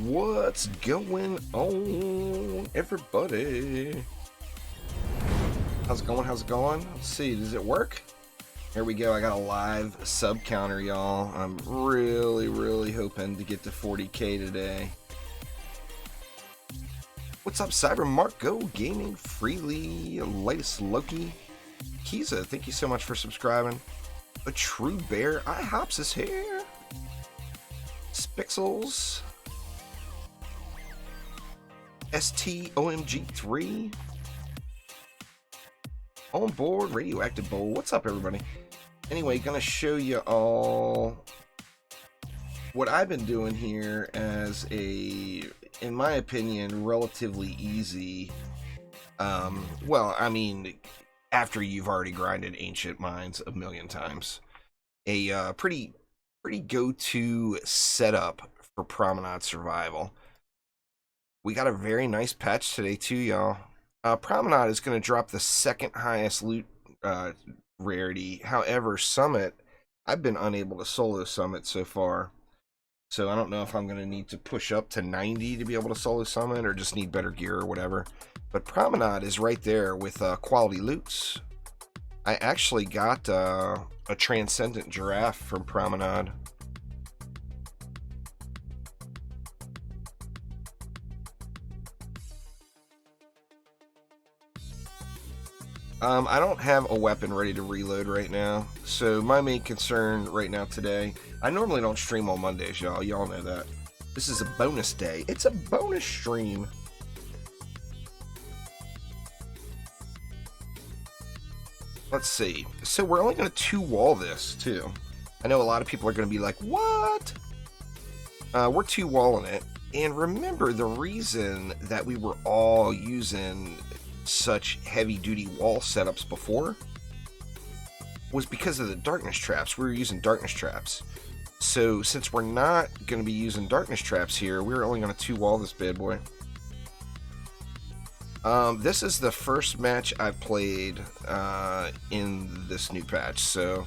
What's going on, everybody? How's it going? How's it going? Let's see, does it work? There we go. I got a live sub counter, y'all. I'm really hoping to get to 40K today. What's up, Cyber Marco Gaming Freely, latest Loki, Kiza, thank you so much for subscribing. A True Bear, IHops is here. Spixels, STOMG3, on board Radioactive Bowl. What's up, everybody? Anyway, gonna show you all what I've been doing here as a, in my opinion, relatively easy, well, I mean, after you've already grinded Ancient Mines a million times, a pretty go-to setup for Promenade Survival. We got a very nice patch today too, y'all. Promenade is going to drop the second highest loot rarity. However, Summit, I've been unable to solo Summit so far. So I don't know if I'm going to need to push up to 90 to be able to solo Summit or just need better gear or whatever. But Promenade is right there with quality loots. I actually got a Transcendent Giraffe from Promenade. I don't have a weapon ready to reload right now, so my main concern right now today, I normally don't stream on Mondays, y'all. Y'all know that. This is a bonus day. It's a bonus stream. Let's see. So we're only going to two-wall this, too. I know a lot of people are going to be like, what? We're two-walling it. And remember, the reason that we were all using such heavy-duty wall setups before was because of the darkness traps. We were using darkness traps. So since we're not going to be using darkness traps here, we're only going to two-wall this bad boy. This is the first match I've played in this new patch, so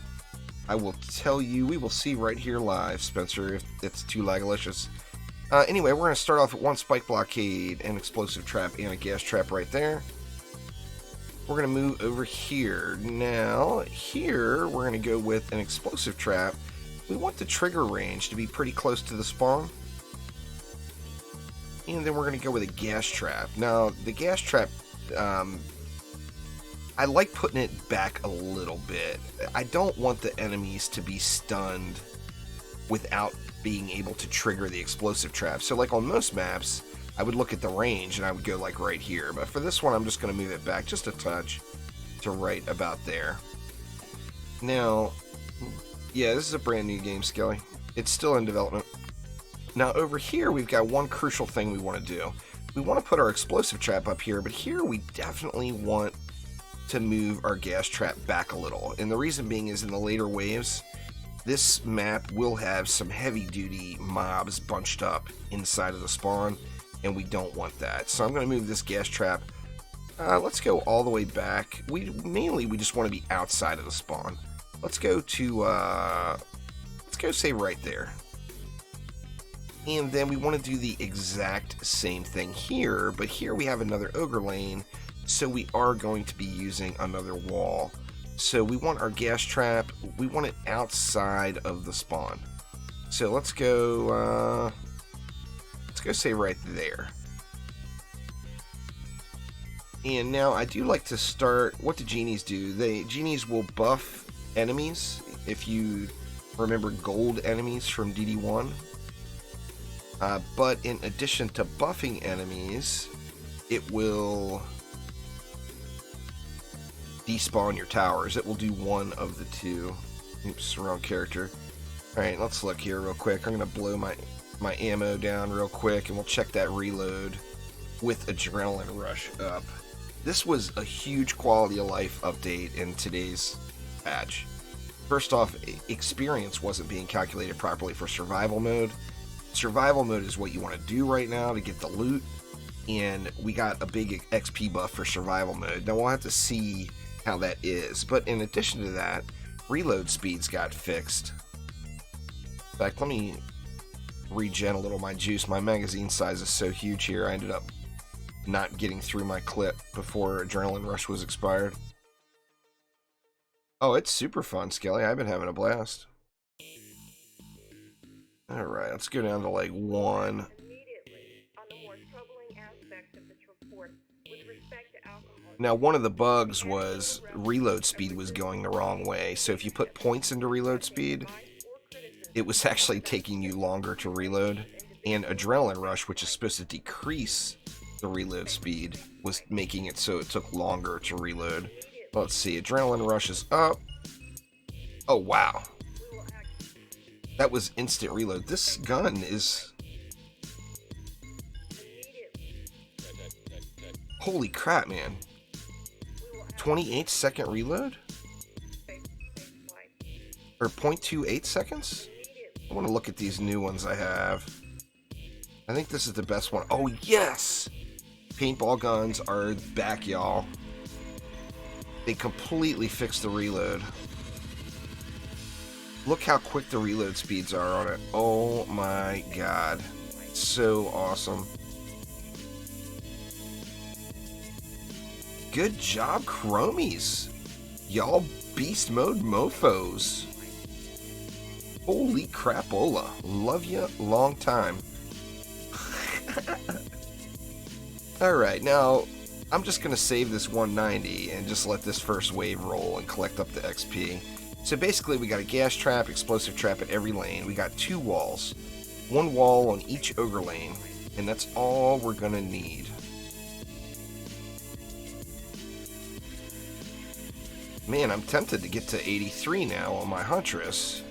I will tell you, we will see right here live, Spencer, if it's too lagalicious. Anyway, we're going to start off with one spike blockade, an explosive trap, and a gas trap right there. We're going to move over here. Now, here, we're going to go with an explosive trap. We want the trigger range to be pretty close to the spawn. And then we're going to go with a gas trap. Now, the gas trap, I like putting it back a little bit. I don't want the enemies to be stunned without being able to trigger the explosive trap. So, like on most maps, I would look at the range and I would go like right here. But for this one, I'm just going to move it back just a touch to right about there. Now, yeah, this is a brand new game, Skelly. It's still in development. Now, over here, we've got one crucial thing we want to do. We want to put our explosive trap up here, but here we definitely want to move our gas trap back a little. And the reason being is in the later waves, this map will have some heavy-duty mobs bunched up inside of the spawn, and we don't want that. So I'm going to move this gas trap. Let's go all the way back. We just want to be outside of the spawn. Let's go to, let's go say right there. And then we want to do the exact same thing here, but here we have another ogre lane, so we are going to be using another wall. So we want our gas trap, we want it outside of the spawn. So let's go say right there. And now I do like to start, what do genies do? Genies will buff enemies, if you remember gold enemies from DD1. But in addition to buffing enemies, it will despawn your towers. It will do one of the two. Oops, wrong character. Alright, let's look here real quick. I'm going to blow my ammo down real quick, and we'll check that reload with Adrenaline Rush up. This was a huge quality of life update in today's patch. First off, experience wasn't being calculated properly for survival mode. Survival mode is what you want to do right now to get the loot, and we got a big XP buff for survival mode. Now we'll have to see how that is, but in addition to that, reload speeds got fixed. In fact, let me regen a little my juice. My magazine size is so huge here, I ended up not getting through my clip before Adrenaline Rush was expired. Oh, it's super fun, Skelly. I've been having a blast. Alright, let's go down to like 1. Now, one of the bugs was reload speed was going the wrong way. So if you put points into reload speed, it was actually taking you longer to reload. And Adrenaline Rush, which is supposed to decrease the reload speed, was making it so it took longer to reload. Let's see, Adrenaline Rush is up. Oh, wow. That was instant reload. This gun is... Holy crap, man. 28-second reload? Or 0.28 seconds? I want to look at these new ones I have. I think this is the best one. Oh, yes! Paintball guns are back, y'all. They completely fixed the reload. Look how quick the reload speeds are on it. Oh my god. So awesome. Good job, Chromies. Y'all beast mode mofos. Holy crapola. Love ya long time. Alright, now I'm just going to save this 190 and just let this first wave roll and collect up the XP. So basically we got a gas trap, explosive trap at every lane. We got 2 walls. 1 wall on each ogre lane. And that's all we're going to need. Man, I'm tempted to get to 83 now on my Huntress,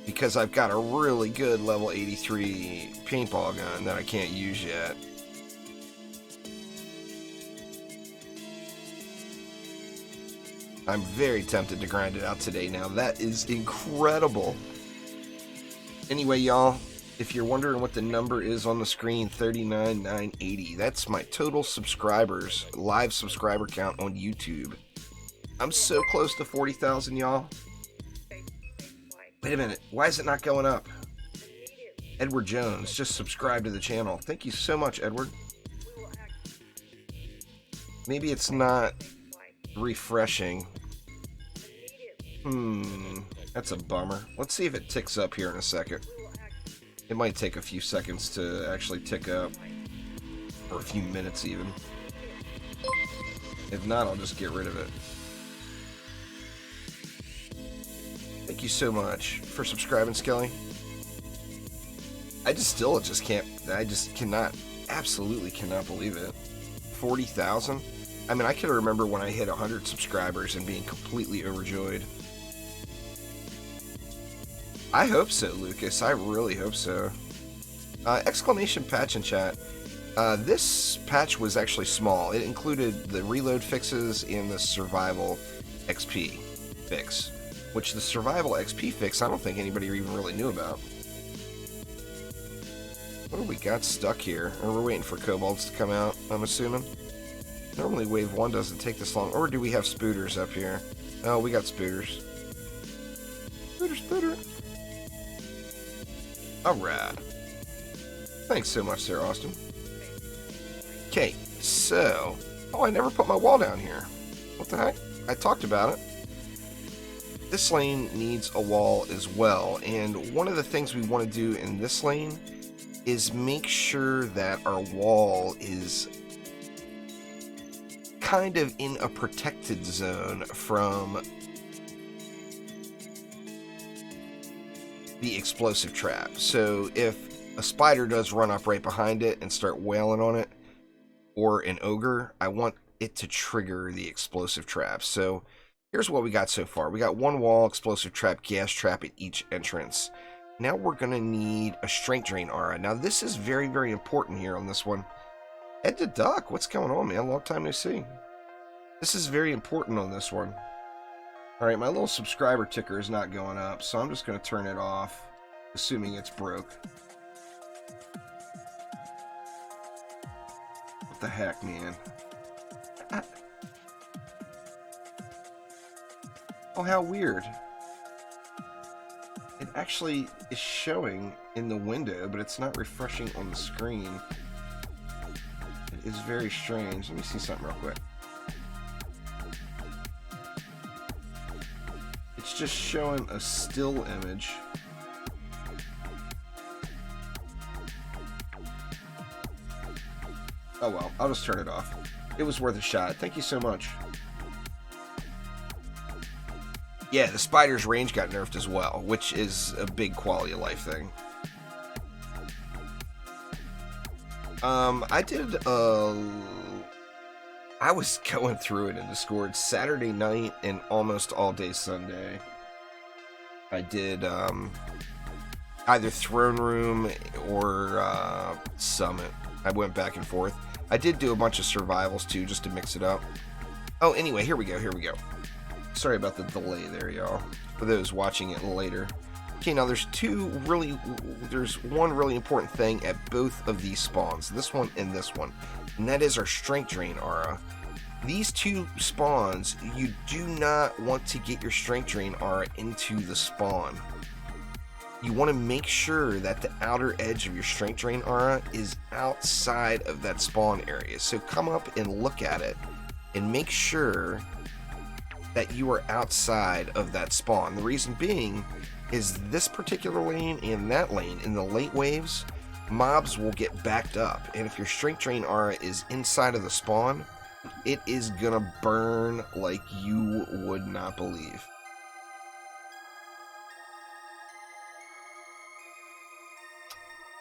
because I've got a really good level 83 paintball gun that I can't use yet. I'm very tempted to grind it out today now. That is incredible. Anyway, y'all, if you're wondering what the number is on the screen, 39,980. That's my total subscribers, live subscriber count on YouTube. I'm so close to 40,000, y'all. Wait a minute. Why is it not going up? Edward Jones, just subscribe to the channel. Thank you so much, Edward. Maybe it's not refreshing. That's a bummer. Let's see if it ticks up here in a second. It might take a few seconds to actually tick up. Or a few minutes even. If not, I'll just get rid of it. Thank you so much for subscribing, Skelly. I just cannot, absolutely cannot believe it. 40,000? I mean, I can remember when I hit 100 subscribers and being completely overjoyed. I hope so, Lucas. I really hope so. Exclamation patch in chat. This patch was actually small. It included the reload fixes and the survival XP fix. Which the survival XP fix, I don't think anybody even really knew about. What do we got stuck here? Or we're waiting for kobolds to come out, I'm assuming. Normally wave 1 doesn't take this long. Or do we have spooters up here? Oh, we got spooters. Spooter. Alright. Thanks so much, Sarah Austin. Okay, so... Oh, I never put my wall down here. What the heck? I talked about it. This lane needs a wall as well, and one of the things we want to do in this lane is make sure that our wall is kind of in a protected zone from the explosive trap. So if a spider does run up right behind it and start wailing on it, or an ogre, I want it to trigger the explosive trap. So here's what we got so far. We got 1 wall, explosive trap, gas trap at each entrance. Now we're going to need a strength drain aura. Now this is very, very important here on this one. Ed the Duck, what's going on, man? Long time no see. This is very important on this one. Alright, my little subscriber ticker is not going up, so I'm just going to turn it off, assuming it's broke. What the heck, man? Oh, how weird. It actually is showing in the window, but it's not refreshing on the screen. It is very strange. Let me see something real quick. It's just showing a still image. Oh well, I'll just turn it off. It was worth a shot. Thank you so much. Yeah, the spider's range got nerfed as well, which is a big quality of life thing. I was going through it in Discord Saturday night and almost all day Sunday. I did either Throne Room or Summit. I went back and forth. I did do a bunch of survivals too, just to mix it up. Oh, anyway, here we go. Sorry about the delay there, y'all, for those watching it later. Okay, now there's one really important thing at both of these spawns, this one and this one, and that is our strength drain aura. These two spawns, you do not want to get your strength drain aura into the spawn. You want to make sure that the outer edge of your strength drain aura is outside of that spawn area. So come up and look at it and make sure that you are outside of that spawn. The reason being is this particular lane and that lane in the late waves, mobs will get backed up, and if your strength drain aura is inside of the spawn, it is gonna burn like you would not believe.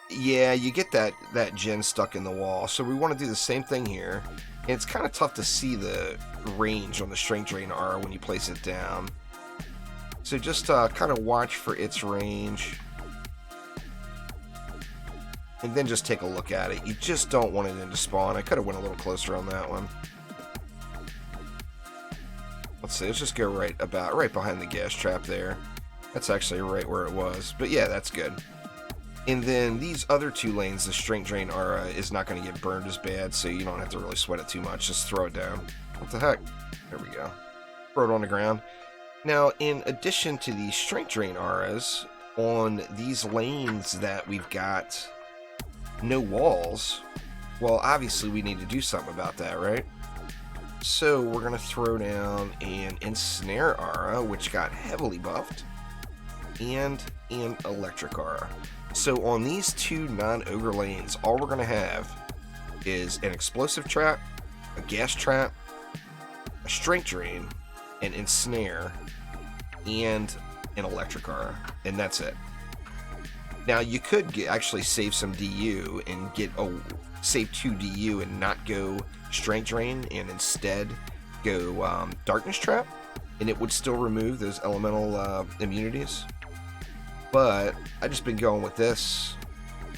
Yeah, you get that gen stuck in the wall, so we want to do the same thing here. And it's kind of tough to see the range on the strength drain aura when you place it down. So just kind of watch for its range. And then just take a look at it. You just don't want it into spawn. I could have went a little closer on that one. Let's see, let's just go right behind the gas trap there. That's actually right where it was. But yeah, that's good. And then these other two lanes, the strength drain aura is not going to get burned as bad, so you don't have to really sweat it too much. Just throw it down. What the heck? There we go. Throw it on the ground. Now, in addition to these strength drain auras, on these lanes that we've got no walls, well, obviously we need to do something about that, right? So we're going to throw down an Ensnare aura, which got heavily buffed, and an electric aura. So on these two non-ogre lanes, all we're going to have is an explosive trap, a gas trap, a strength drain, an Ensnare, and an electric aura, and that's it. Now you could actually save some DU and save 2 DU and not go strength drain and instead go darkness trap, and it would still remove those elemental immunities. But I've just been going with this.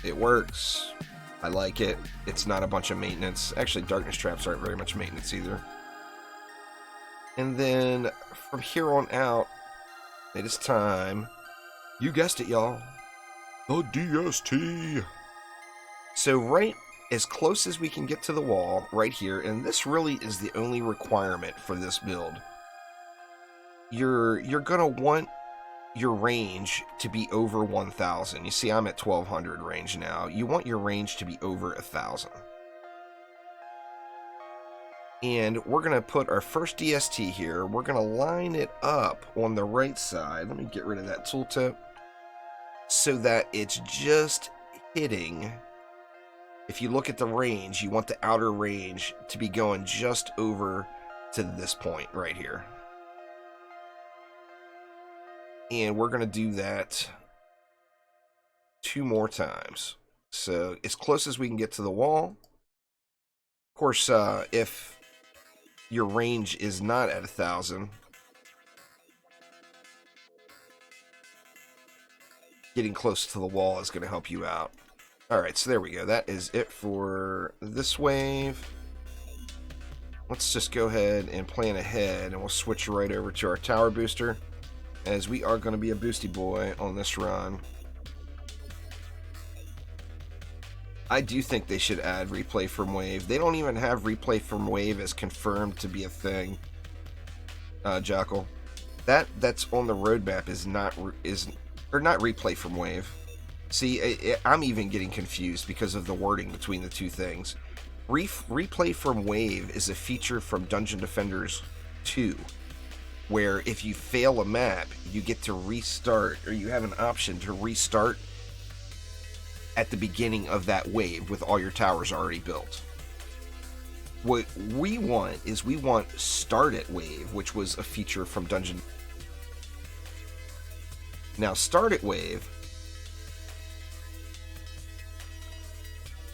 It works. I like it. It's not a bunch of maintenance. Actually, darkness traps aren't very much maintenance either. And then from here on out, it is time. You guessed it, y'all. The DST. So right as close as we can get to the wall, right here, and this really is the only requirement for this build. You're gonna want your range to be over 1,000. You see, I'm at 1,200 range now. You want your range to be over 1,000. And we're going to put our first DST here. We're going to line it up on the right side. Let me get rid of that tooltip so that it's just hitting. If you look at the range, you want the outer range to be going just over to this point right here. And we're going to do that 2 more times. So as close as we can get to the wall. Of course, if your range is not at 1,000, getting close to the wall is going to help you out. Alright, so there we go. That is it for this wave. Let's just go ahead and plan ahead, and we'll switch right over to our tower booster, as we are going to be a boosty boy on this run. I do think they should add replay from wave. They don't even have replay from wave as confirmed to be a thing. Jackal, that's on the roadmap is or not replay from wave. See, I'm even getting confused because of the wording between the two things. Replay from wave is a feature from Dungeon Defenders 2, where if you fail a map, you get to restart, or you have an option to restart at the beginning of that wave with all your towers already built. What we want is we want Start at Wave, which was a feature from Dungeon. Now, Start at Wave,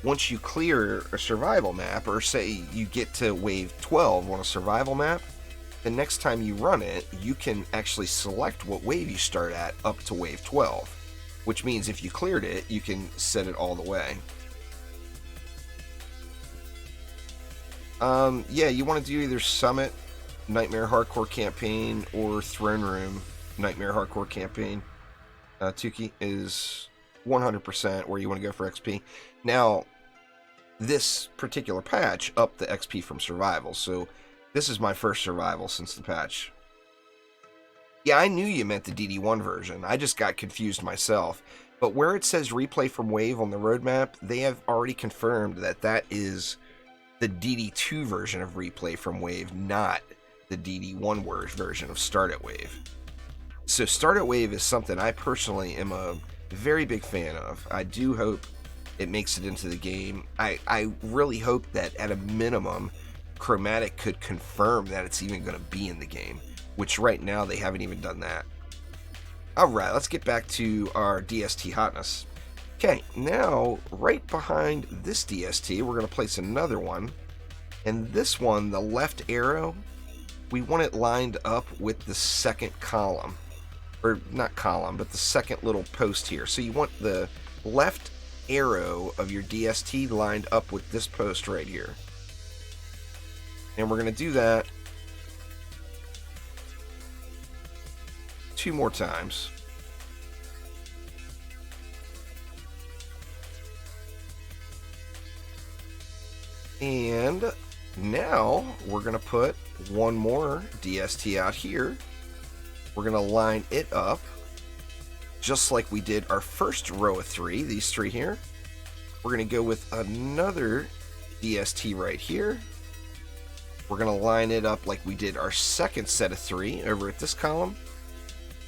once you clear a survival map, or say you get to wave 12 on a survival map, the next time you run it, you can actually select what wave you start at up to wave 12, which means if you cleared it, you can set it all the way. Yeah, you want to do either Summit, Nightmare Hardcore Campaign, or Throne Room, Nightmare Hardcore Campaign. Tuki is 100% where you want to go for XP. Now, this particular patch upped the XP from Survival, so this is my first Survival since the patch. Yeah, I knew you meant the DD1 version. I just got confused myself. But where it says Replay from Wave on the roadmap, they have already confirmed that that is the DD2 version of Replay from Wave, not the DD1 version of Start at Wave. So Start at Wave is something I personally am a very big fan of. I do hope it makes it into the game. I really hope that at a minimum, Chromatic could confirm that it's even going to be in the game, which right now they haven't even done that. Alright, let's get back to our DST hotness. Okay, now right behind this DST, we're going to place another one. And this one, the left arrow, we want it lined up with the second column. Or not column, but the second little post here. So you want the left arrow of your DST lined up with this post right here. And we're going to do that 2 more times. And now we're going to put one more DST out here. We're going to line it up just like we did our first row of 3, these 3 here. We're going to go with another DST right here. We're going to line it up like we did our second set of 3 over at this column.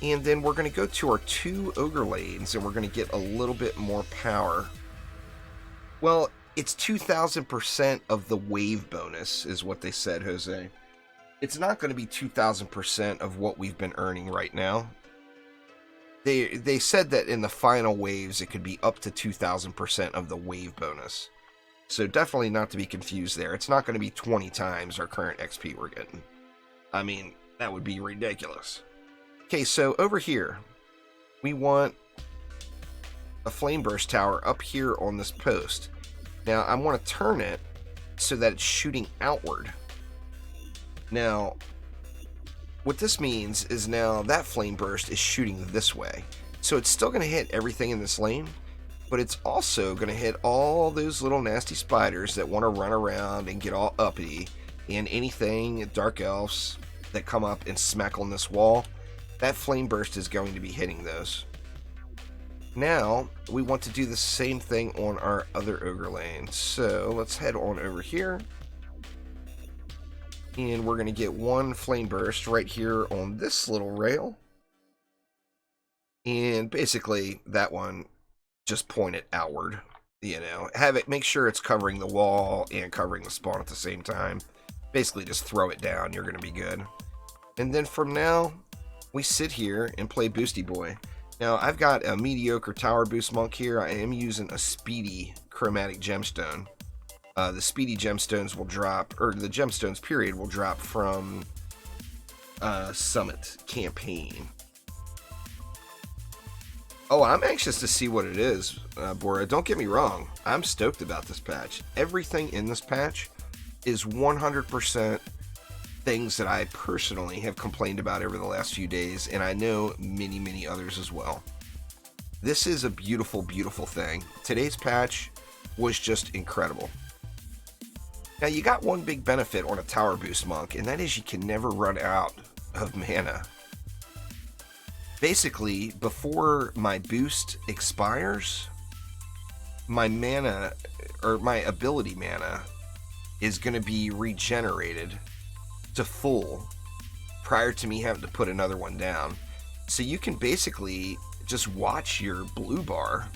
And then we're going to go to our 2 ogre lanes, and we're going to get a little bit more power. Well, it's 2,000% of the wave bonus is what they said, Jose. It's not going to be 2,000% of what we've been earning right now. They said that in the final waves, it could be up to 2,000% of the wave bonus. So definitely not to be confused there. It's not going to be 20 times our current XP we're getting. I mean, that would be ridiculous. Okay, so over here, we want a flame burst tower up here on this post. Now, I want to turn it so that it's shooting outward. Now, what this means is now that flame burst is shooting this way. So it's still going to hit everything in this lane, but it's also going to hit all those little nasty spiders that want to run around and get all uppity, and anything, dark elves, that come up and smack on this wall. That flame burst is going to be hitting those. Now, we want to do the same thing on our other ogre lane. So let's head on over here. And we're going to get one flame burst right here on this little rail. And basically, that one just point it outward. You know, have it, make sure it's covering the wall and covering the spawn at the same time. Basically, just throw it down. You're going to be good. And then from now, we sit here and play Boosty Boy. Now, I've got a mediocre tower boost monk here. I am using a Speedy chromatic gemstone. The Speedy gemstones will drop, or the gemstones period will drop from Summit campaign. Oh, I'm anxious to see what it is, Bora. Don't get me wrong. I'm stoked about this patch. Everything in this patch is 100% things that I personally have complained about over the last few days, and I know many, many others as well. This is a beautiful, beautiful thing. Today's patch was just incredible. Now, you got one big benefit on a tower boost monk, and that is you can never run out of mana. basically, before my boost expires, my mana, or my ability mana, is going to be regenerated to full prior to me having to put another one down. So you can basically just watch your blue bar,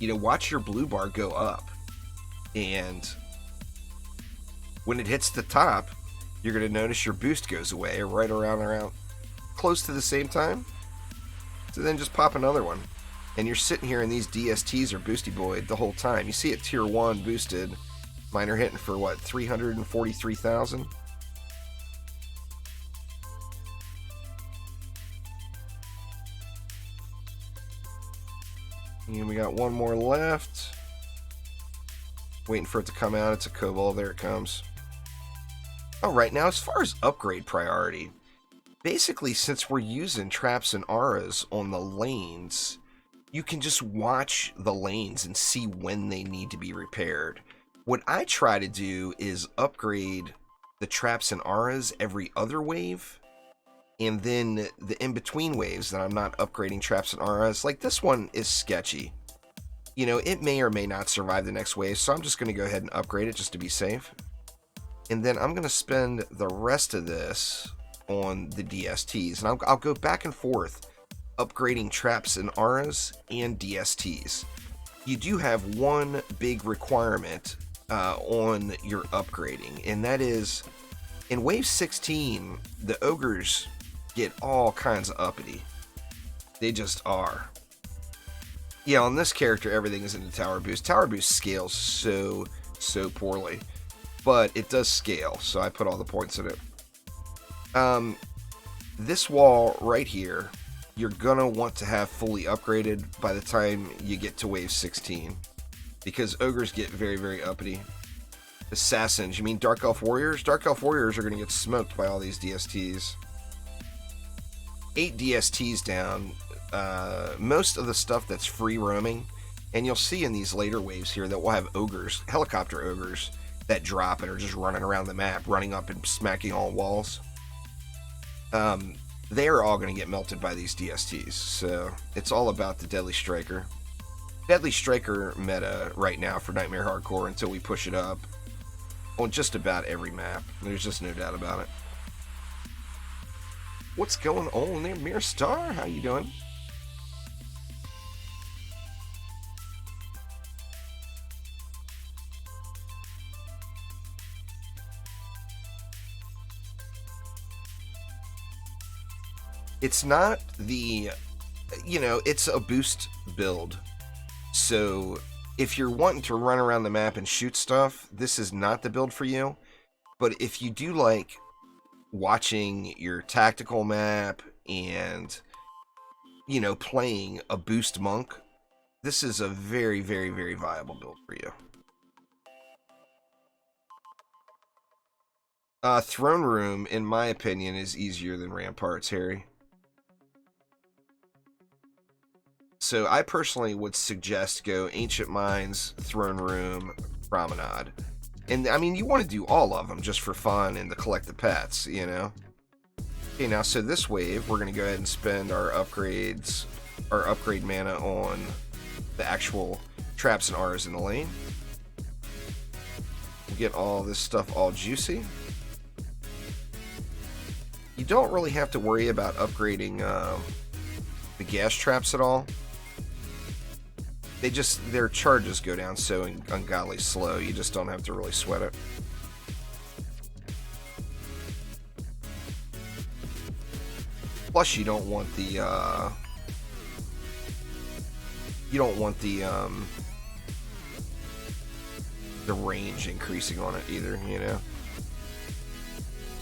watch your blue bar go up. And when it hits the top, you're going to notice your boost goes away right around close to the same time. So then just pop another one. And you're sitting here and these DSTs are boosty boyed the whole time. You see it tier 1 boosted. Mine are hitting for what, 343,000? And we got one more left. Waiting for it to come out. It's a Cobalt. There it comes. Alright, now as far as upgrade priority, basically since we're using traps and auras on the lanes, you can just watch the lanes and see when they need to be repaired. What I try to do is upgrade the traps and auras every other wave, and then the in-between waves that I'm not upgrading traps and auras, like this one is sketchy. It may or may not survive the next wave, so I'm just going to go ahead and upgrade it just to be safe. And then I'm going to spend the rest of this on the DSTs, and I'll go back and forth upgrading traps and auras and DSTs. You do have one big requirement on your upgrading, and that is in wave 16 the ogres get all kinds of uppity. They just are. Yeah, on this character everything is into tower boost. Tower boost scales so poorly, but it does scale, so I put all the points in it. This wall right here, you're gonna want to have fully upgraded by the time you get to wave 16, because ogres get very uppity. Assassins, you mean Dark Elf Warriors? Dark Elf Warriors are gonna get smoked by all these DSTs. 8 DSTs down. Most of the stuff that's free roaming, and you'll see in these later waves here that we'll have ogres, helicopter ogres, that drop and are just running around the map, running up and smacking all walls. They are all going to get melted by these DSTs, so it's all about the Deadly Striker. Deadly Striker meta right now for Nightmare Hardcore until we push it up on just about every map. There's just no doubt about it. What's going on there, Mirror Star? How you doing? It's not the, it's a boost build. So if you're wanting to run around the map and shoot stuff, this is not the build for you. But if you do like watching your tactical map and, playing a boost monk, this is a very viable build for you. Throne Room, in my opinion, is easier than Ramparts, Harry. So I personally would suggest go Ancient Mines, Throne Room, Promenade. And I mean, you want to do all of them just for fun and to collect the pets, Okay, now, so this wave, we're going to go ahead and spend our upgrade mana on the actual traps and auras in the lane. We'll get all this stuff all juicy. You don't really have to worry about upgrading the gas traps at all. Their charges go down so ungodly slow, you just don't have to really sweat it. Plus, you don't want the range increasing on it either,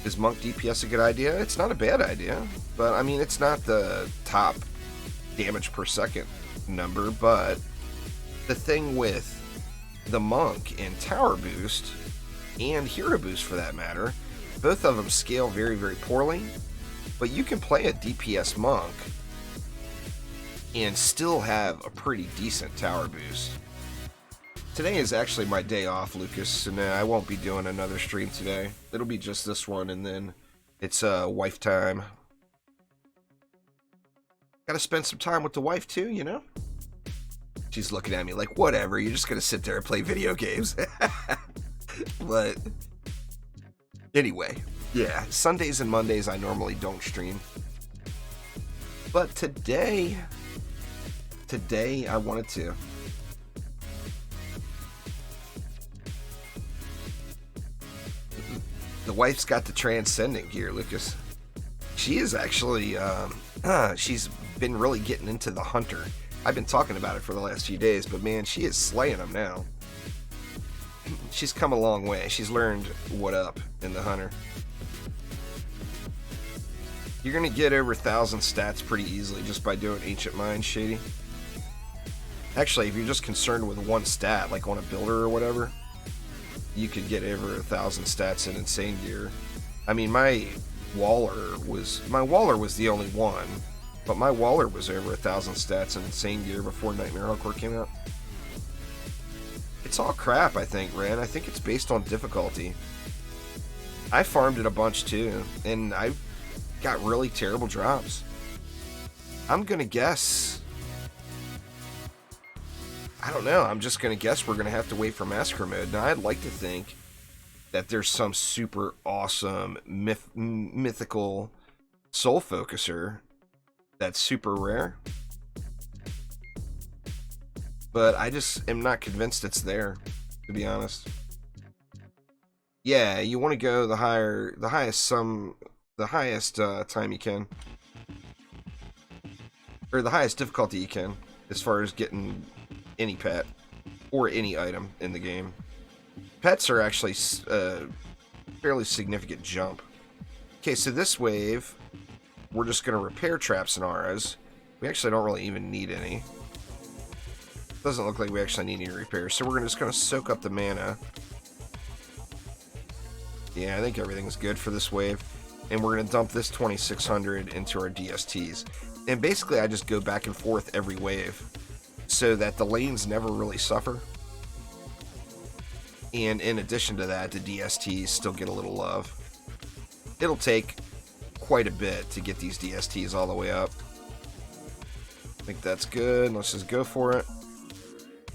Is Monk DPS a good idea? It's not a bad idea, but I mean, it's not the top damage per second number, but the thing with the Monk and Tower Boost, and Hero Boost for that matter, both of them scale very poorly, but you can play a DPS Monk and still have a pretty decent Tower Boost. Today is actually my day off, Lucas, so no, I won't be doing another stream today. It'll be just this one, and then it's wife time. Gotta spend some time with the wife too, you know? She's looking at me like, whatever, you're just gonna sit there and play video games. But anyway, yeah, Sundays and Mondays I normally don't stream. But today I wanted to. The wife's got the Transcendent gear, Lucas. She is actually, she's been really getting into the Hunter. I've been talking about it for the last few days, but man, she is slaying them now. She's come a long way. She's learned what up in the Hunter. You're going to get over 1,000 stats pretty easily just by doing Ancient Minds, Shady. Actually, if you're just concerned with one stat, like on a builder or whatever, you could get over 1,000 stats in Insane Gear. I mean, my Waller was the only one, but my Waller was over 1,000 stats in Insane Gear before Nightmare Hardcore came out. It's all crap, I think, Ren. I think it's based on difficulty. I farmed it a bunch too, and I got really terrible drops. I'm gonna guess, I don't know, I'm just gonna guess we're gonna have to wait for Massacre Mode. Now, I'd like to think that there's some super awesome mythical soul focuser that's super rare, but I just am not convinced it's there, to be honest. Yeah, you want to go the highest time you can, or the highest difficulty you can, as far as getting any pet or any item in the game. Pets are actually a fairly significant jump. Okay, so this wave, we're just going to repair traps and auras. We actually don't really even need any. Doesn't look like we actually need any repairs, so we're just going to soak up the mana. Yeah, I think everything's good for this wave. And we're going to dump this 2600 into our DSTs. And basically, I just go back and forth every wave so that the lanes never really suffer. And in addition to that, the DSTs still get a little love. It'll take quite a bit to get these DSTs all the way up. I think that's good. Let's just go for it.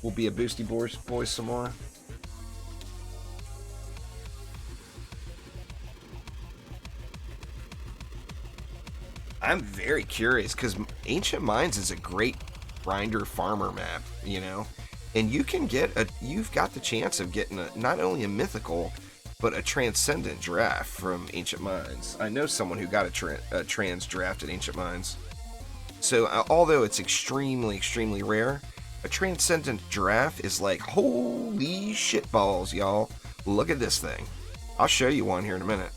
We'll be a boosty boys some more. I'm very curious because Ancient Minds is a great grinder farmer map, you know, and you can get you've got the chance of getting not only a mythical but a Transcendent Giraffe from Ancient Minds. I know someone who got a trans draft at Ancient Minds. So although it's extremely rare, a Transcendent Giraffe is like, holy shit balls, y'all. Look at this thing. I'll show you one here in a minute.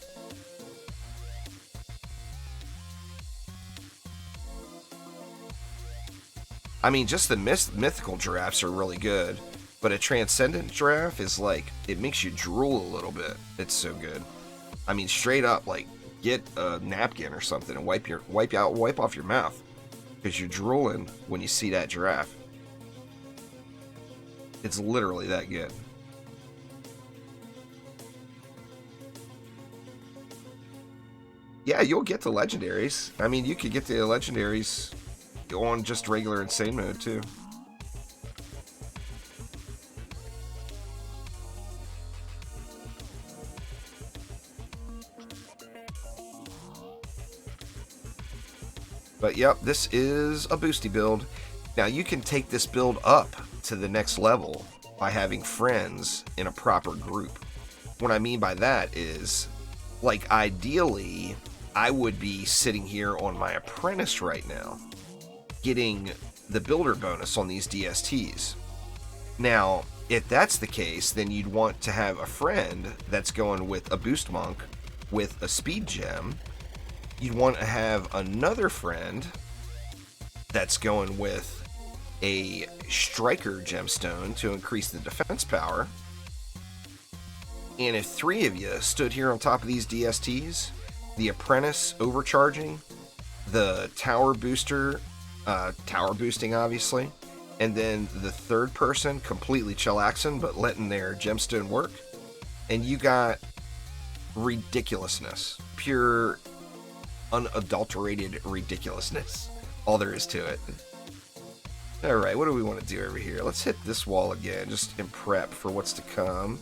I mean, just the mythical giraffes are really good, but a Transcendent Giraffe is like, it makes you drool a little bit. It's so good. I mean, straight up, like, get a napkin or something and wipe off your mouth, because you're drooling when you see that giraffe. It's literally that good. Yeah, you'll get the legendaries. I mean, you could get the legendaries on just regular insane mode too. But yep, this is a boosty build. Now you can take this build up to the next level by having friends in a proper group. What I mean by that is, like, ideally I would be sitting here on my apprentice right now, getting the builder bonus on these DSTs. Now, if that's the case, then you'd want to have a friend that's going with a boost monk with a speed gem. You'd want to have another friend that's going with a striker gemstone to increase the defense power. And if 3 of you stood here on top of these DSTs, the apprentice overcharging, the tower booster, tower boosting obviously, and then the third person completely chillaxing but letting their gemstone work, and you got ridiculousness, pure unadulterated ridiculousness. all there is to it. Alright, what do we want to do over here? Let's hit this wall again, just in prep for what's to come.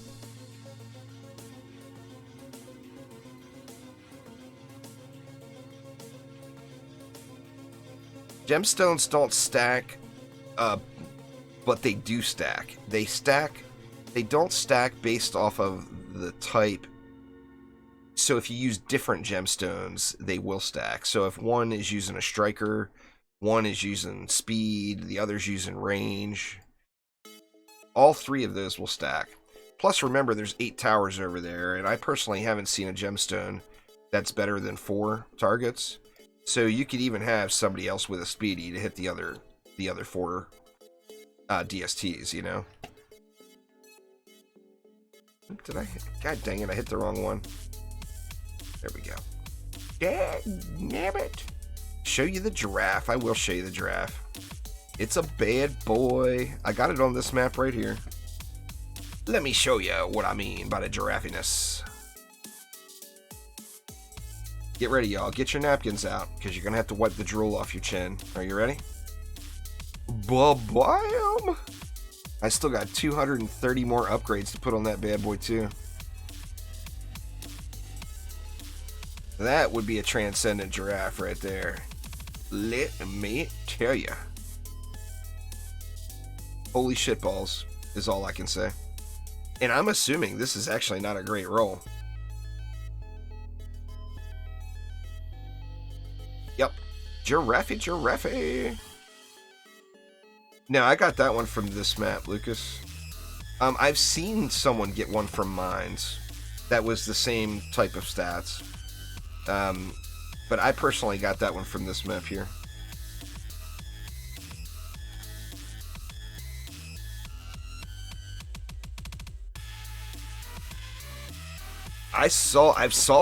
Gemstones don't stack, but they do stack. They don't stack based off of the type. So if you use different gemstones, they will stack. So if one is using a striker, one is using speed, the other's using range, all three of those will stack. Plus, remember, there's 8 towers over there, and I personally haven't seen a gemstone that's better than 4 targets. So you could even have somebody else with a speedy to hit the other 4 DSTs, you know? Did I hit? God dang it, I hit the wrong one. There we go. Damn it. Show you the giraffe. I will show you the giraffe. It's a bad boy. I got it on this map right here. Let me show you what I mean by the giraffiness. Get ready, y'all. Get your napkins out, because you're going to have to wipe the drool off your chin. Are you ready? Ba-bam! I still got 230 more upgrades to put on that bad boy, too. That would be a Transcendent giraffe right there. Let me tell ya. Holy shitballs is all I can say. And I'm assuming this is actually not a great roll. Yep. Giraffe. Now, I got that one from this map, Lucas. I've seen someone get one from Mines that was the same type of stats. But I personally got that one from this map here. I saw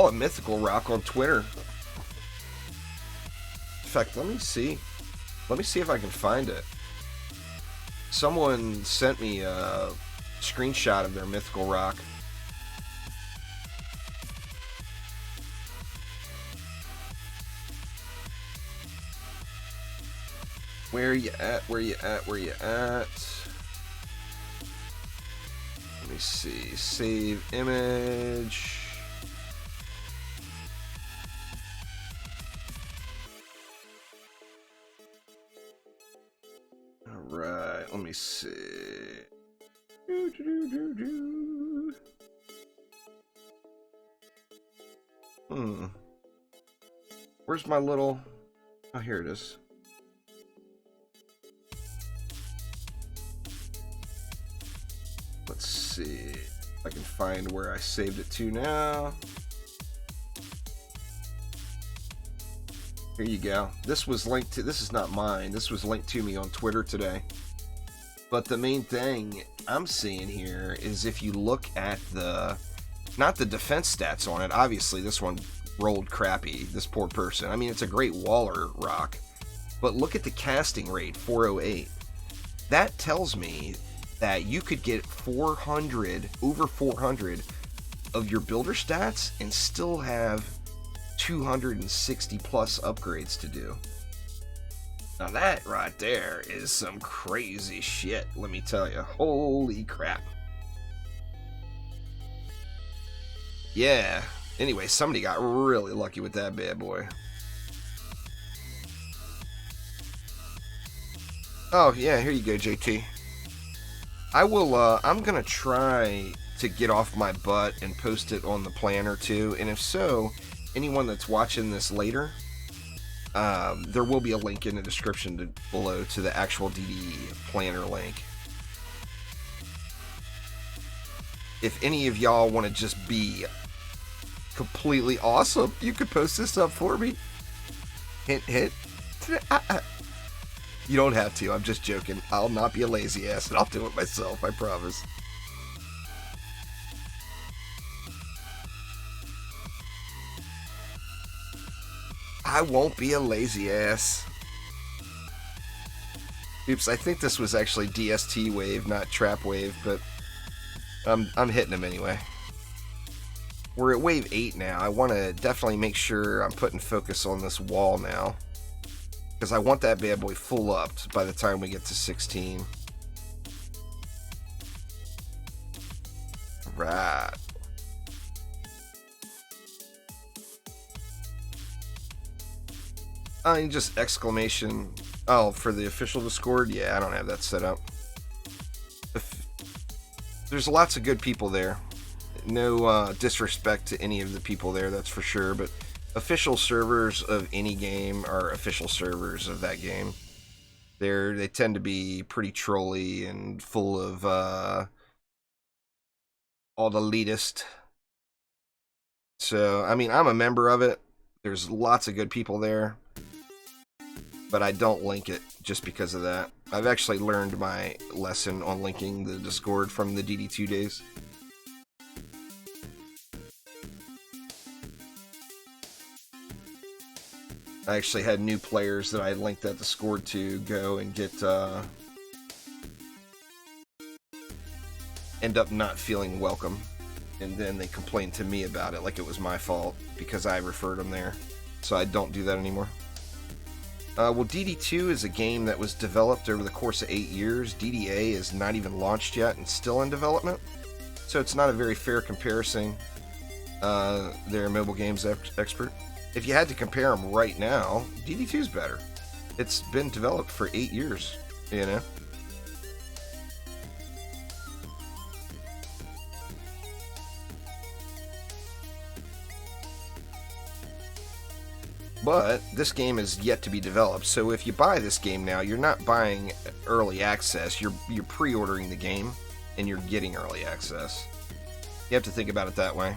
a mythical rock on Twitter. In fact, let me see if I can find it. Someone sent me a screenshot of their mythical rock. Where you at? Let me see. Save image. Alright, let me see. Where's my little... Oh, here it is. Let's see if I can find where I saved it to now. Here you go. This was linked to, this is not mine, this was linked to me on Twitter today. But the main thing I'm seeing here is if you look at the, not the defense stats on it, obviously this one rolled crappy, this poor person. I mean, it's a great Waller rock, but look at the casting rate, 408. That tells me that you could get 400, over 400 of your builder stats and still have 260 plus upgrades to do. Now that right there is some crazy shit, let me tell you. Holy crap. Yeah, anyway, somebody got really lucky with that bad boy. Oh yeah, here you go, JT. I will, I'm gonna try to get off my butt and post it on the planner too, and if so, anyone that's watching this later, there will be a link in the description below to the actual DD planner link. If any of y'all want to just be completely awesome, you could post this up for me. Hint, hint. You don't have to, I'm just joking. I'll not be a lazy ass and I'll do it myself, I promise. I won't be a lazy ass. Oops, I think this was actually DST wave, not trap wave, but I'm hitting him anyway. We're at wave 8 now. I want to definitely make sure I'm putting focus on this wall now. because I want that bad boy full upped by the time we get to 16. Right. Just exclamation. Oh, for the official Discord? Yeah, I don't have that set up. There's lots of good people there. No disrespect to any of the people there, that's for sure, but official servers of any game are official servers of that game. They tend to be pretty trolly and full of all the elitist. So, I mean, I'm a member of it. There's lots of good people there, but I don't link it just because of that. I've actually learned my lesson on linking the Discord from the DD2 days. I actually had new players that I linked that Discord to go and get end up not feeling welcome, and then they complained to me about it like it was my fault because I referred them there. So I don't do that anymore. Well, DD2 is a game that was developed over the course of 8 years. DDA is not even launched yet and still in development, so it's not a very fair comparison. They're a mobile games expert. If you had to compare them right now, DD2 is better. It's been developed for 8 years, you know? But this game is yet to be developed, so if you buy this game now, you're not buying early access, you're pre-ordering the game, and you're getting early access. You have to think about it that way.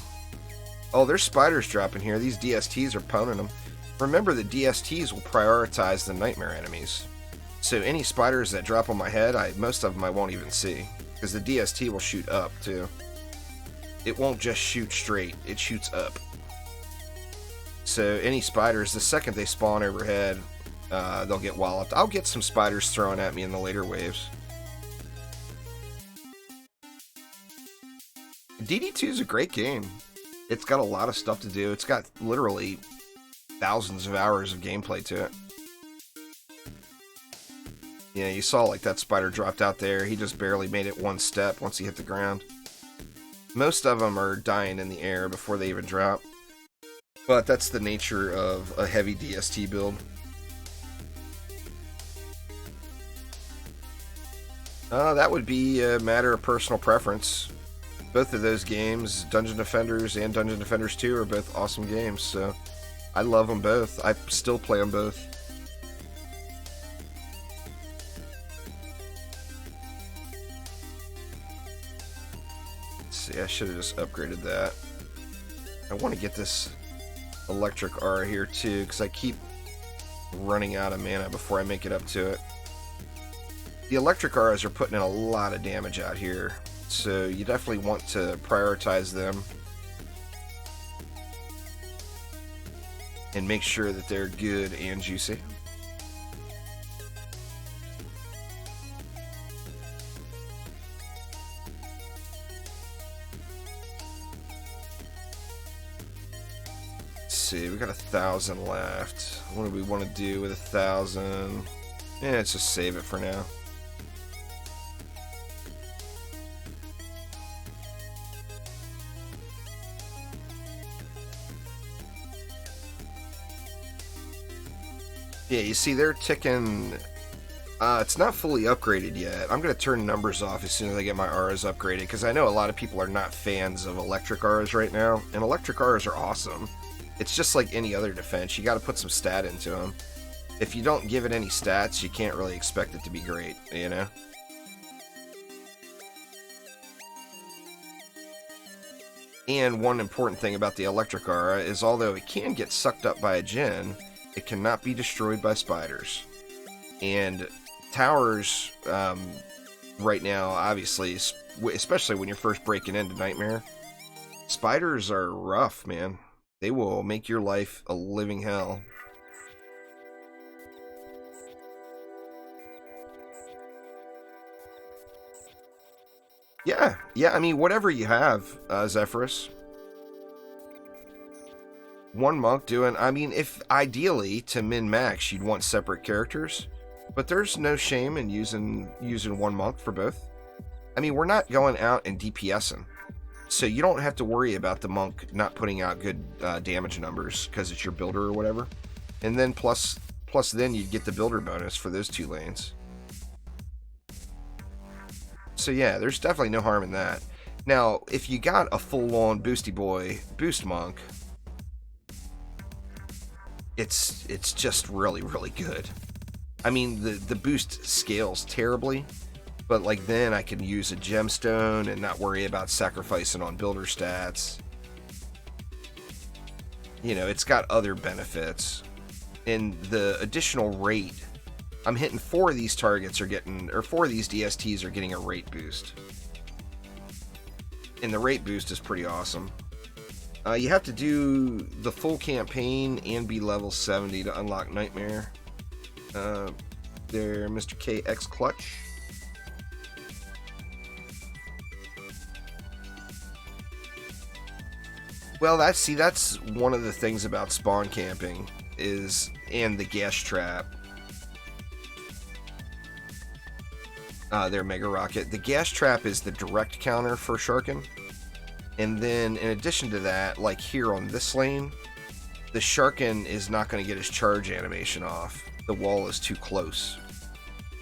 Oh, there's spiders dropping here. These DSTs are poning them. Remember, the DSTs will prioritize the nightmare enemies. So any spiders that drop on my head, most of them I won't even see, because the DST will shoot up, too. It won't just shoot straight, it shoots up. So any spiders, the second they spawn overhead, they'll get walloped. I'll get some spiders thrown at me in the later waves. DD2 is a great game. It's got a lot of stuff to do. It's got literally thousands of hours of gameplay to it. Yeah, you saw like that spider dropped out there. He just barely made it one step once he hit the ground. Most of them are dying in the air before they even drop. But that's the nature of a heavy DST build. That would be a matter of personal preference. Both of those games, Dungeon Defenders and Dungeon Defenders 2, are both awesome games, so I love them both. I still play them both. Let's see, I should have just upgraded that. I want to get this electric aura here too, because I keep running out of mana before I make it up to it. The electric auras are putting in a lot of damage out here, so you definitely want to prioritize them and make sure that they're good and juicy. See, we got 1,000 left. What do we want to do with 1,000? Yeah, let's just save it for now. Yeah, you see, they're ticking. It's not fully upgraded yet. I'm going to turn numbers off as soon as I get my auras upgraded, because I know a lot of people are not fans of electric auras right now, and electric auras are awesome. It's just like any other defense. You got to put some stat into them. If you don't give it any stats, you can't really expect it to be great, you know? And one important thing about the electric aura is, although it can get sucked up by a djinn, it cannot be destroyed by spiders. And towers, right now, obviously, especially when you're first breaking into Nightmare, spiders are rough, man. They will make your life a living hell. Yeah, I mean, whatever you have, Zephyrus. One monk doing, I mean, if ideally to min-max you'd want separate characters, but there's no shame in using one monk for both. I mean, we're not going out and DPSing, so you don't have to worry about the monk not putting out good damage numbers because it's your builder or whatever. And then plus then you'd get the builder bonus for those 2 lanes. So yeah, there's definitely no harm in that. Now, if you got a full-on boosty boy boost monk, it's just really, really good. I mean, the boost scales terribly, but like then I can use a gemstone and not worry about sacrificing on builder stats. You know, it's got other benefits. And the additional rate, I'm hitting 4 of these targets are getting, or 4 of these DSTs are getting a rate boost. And the rate boost is pretty awesome. You have to do the full campaign and be level 70 to unlock Nightmare. There, Mr. KX Clutch. Well, that's one of the things about spawn camping and the gas trap. Their Mega Rocket. The gas trap is the direct counter for Sharkin. And then in addition to that, like here on this lane, the Sharkin is not going to get his charge animation off. The wall is too close.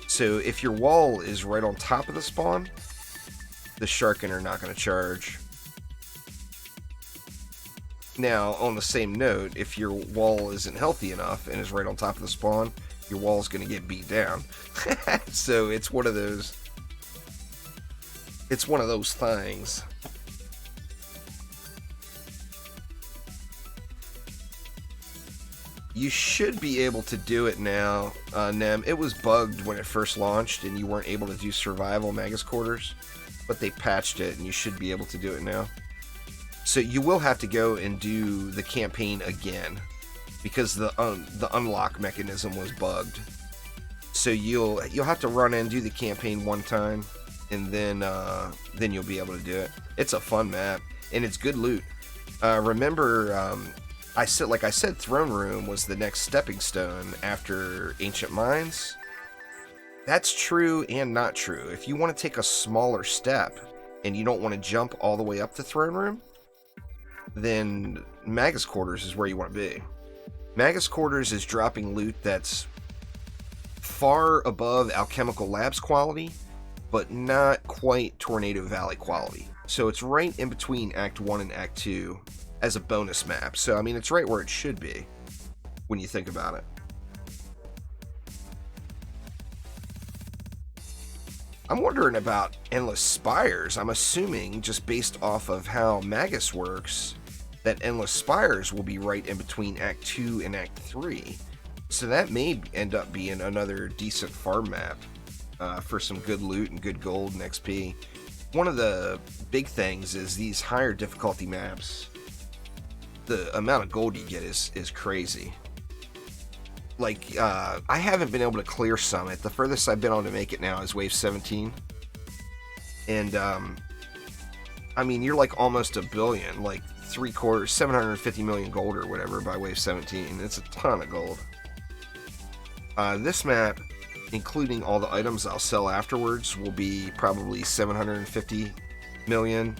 So if your wall is right on top of the spawn, the Sharkin are not going to charge. Now, on the same note, if your wall isn't healthy enough and is right on top of the spawn, your wall is going to get beat down. So it's one of those things. You should be able to do it now, Nem. It was bugged when it first launched and you weren't able to do survival Magus Quarters, but they patched it and you should be able to do it now. So you will have to go and do the campaign again because the unlock mechanism was bugged. So you'll have to run in, do the campaign one time, and then you'll be able to do it. It's a fun map and it's good loot. Remember, I said, Throne Room was the next stepping stone after Ancient Mines. That's true and not true. If you want to take a smaller step and you don't want to jump all the way up the Throne Room, then Magus Quarters is where you want to be. Magus Quarters is dropping loot that's far above Alchemical Labs quality, but not quite Tornado Valley quality. So it's right in between Act 1 and Act 2 as a bonus map. So, I mean, it's right where it should be when you think about it. I'm wondering about Endless Spires. I'm assuming, just based off of how Magus works, that Endless Spires will be right in between Act 2 and Act 3. So that may end up being another decent farm map for some good loot and good gold and XP. One of the big things is these higher difficulty maps, the amount of gold you get is crazy. Like, I haven't been able to clear Summit. The furthest I've been able to make it now is Wave 17. And, I mean, you're like almost $1 billion, like 3/4, 750 million gold or whatever by Wave 17. It's a ton of gold. This map, including all the items I'll sell afterwards, will be probably 750 million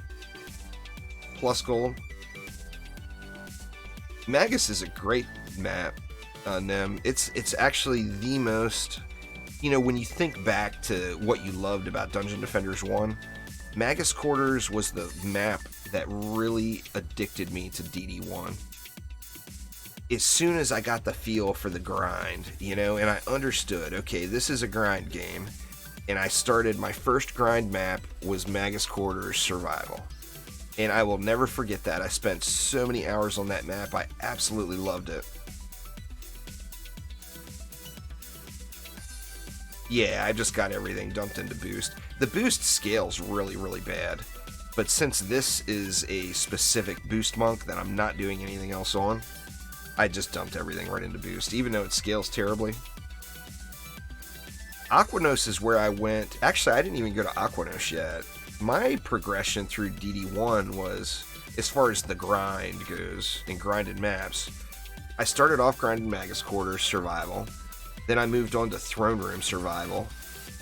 plus gold. Magus is a great map, Nem. It's actually the most, you know, when you think back to what you loved about Dungeon Defenders 1, Magus Quarters was the map that really addicted me to DD1. As soon as I got the feel for the grind, you know, and I understood, okay, this is a grind game, and I started, my first grind map was Magus Quarters Survival. And I will never forget that. I spent so many hours on that map. I absolutely loved it. Yeah, I just got everything dumped into Boost. The Boost scales really, really bad. But since this is a specific Boost monk that I'm not doing anything else on, I just dumped everything right into Boost, even though it scales terribly. Aquanos is where I went. Actually, I didn't even go to Aquanos yet. my progression through DD1 was, as far as the grind goes, in grinded maps, I started off grinding Magus Quarters Survival, then I moved on to Throne Room Survival,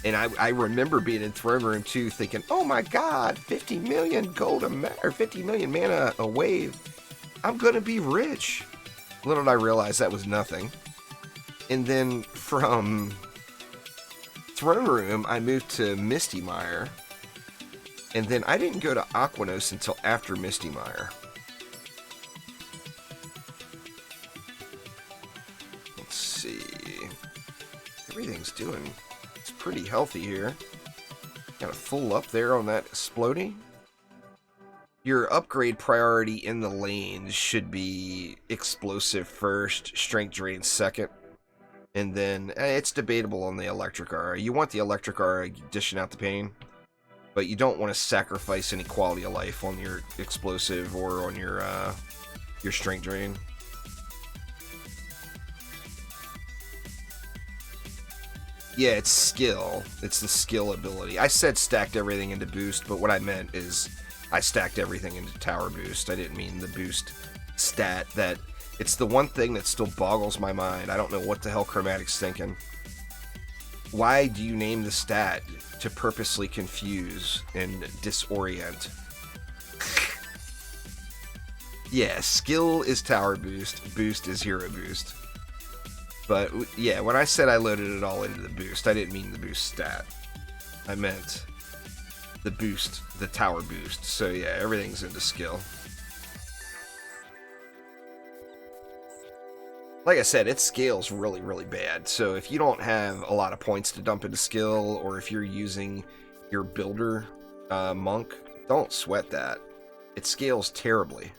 and I remember being in Throne Room 2 thinking, oh my god, 50 million gold or 50 million mana a wave, I'm gonna be rich. Little did I realize that was nothing. And then from Throne Room, I moved to Misty Mire, and then I didn't go to Aquanos until after Misty Mire. Let's see. Everything's doing, it's pretty healthy here. Got a full up there on that Exploding. Your upgrade priority in the lanes should be Explosive first, Strength Drain second, and then it's debatable on the Electric Aura. You want the Electric Aura dishing out the pain, but you don't want to sacrifice any quality of life on your Explosive or on your Strength Drain. Yeah, it's skill. It's the skill ability. I said stacked everything into boost, but what I meant is I stacked everything into tower boost. I didn't mean the boost stat. That it's the one thing that still boggles my mind. I don't know what the hell Chromatic's thinking. Why do you name the stat to purposely confuse and disorient? Yeah, skill is tower boost, boost is hero boost. But yeah, when I said I loaded it all into the boost, I didn't mean the boost stat. I meant the boost, the tower boost. So yeah, everything's into skill. Like I said, it scales really, really bad. So if you don't have a lot of points to dump into skill, or if you're using your builder monk, don't sweat that. It scales terribly.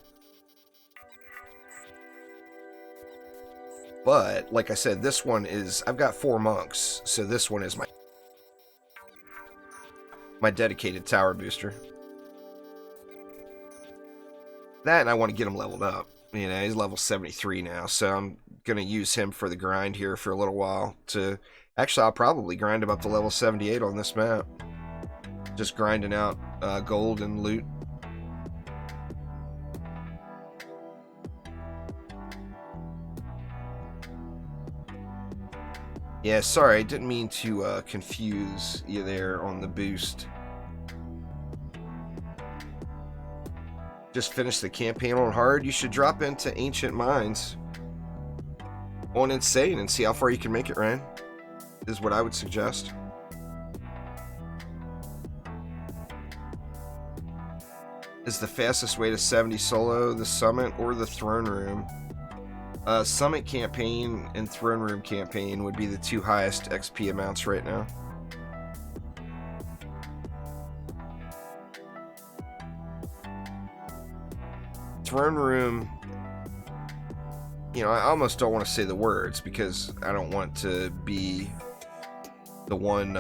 But, like I said, this one is, I've got 4 monks, so this one is my dedicated tower booster. That, and I want to get him leveled up. You know, he's level 73 now, so I'm going to use him for the grind here for a little while. Actually, I'll probably grind him up to level 78 on this map. Just grinding out gold and loot. Yeah, sorry, I didn't mean to confuse you there on the boost. Just finished the campaign on hard. You should drop into Ancient Mines on Insane and see how far you can make it, Ryan. Is what I would suggest. Is the fastest way to 70 solo the Summit or the Throne Room? Summit campaign and Throne Room campaign would be the 2 highest XP amounts right now. Throne Room, you know, I almost don't want to say the words because I don't want to be the one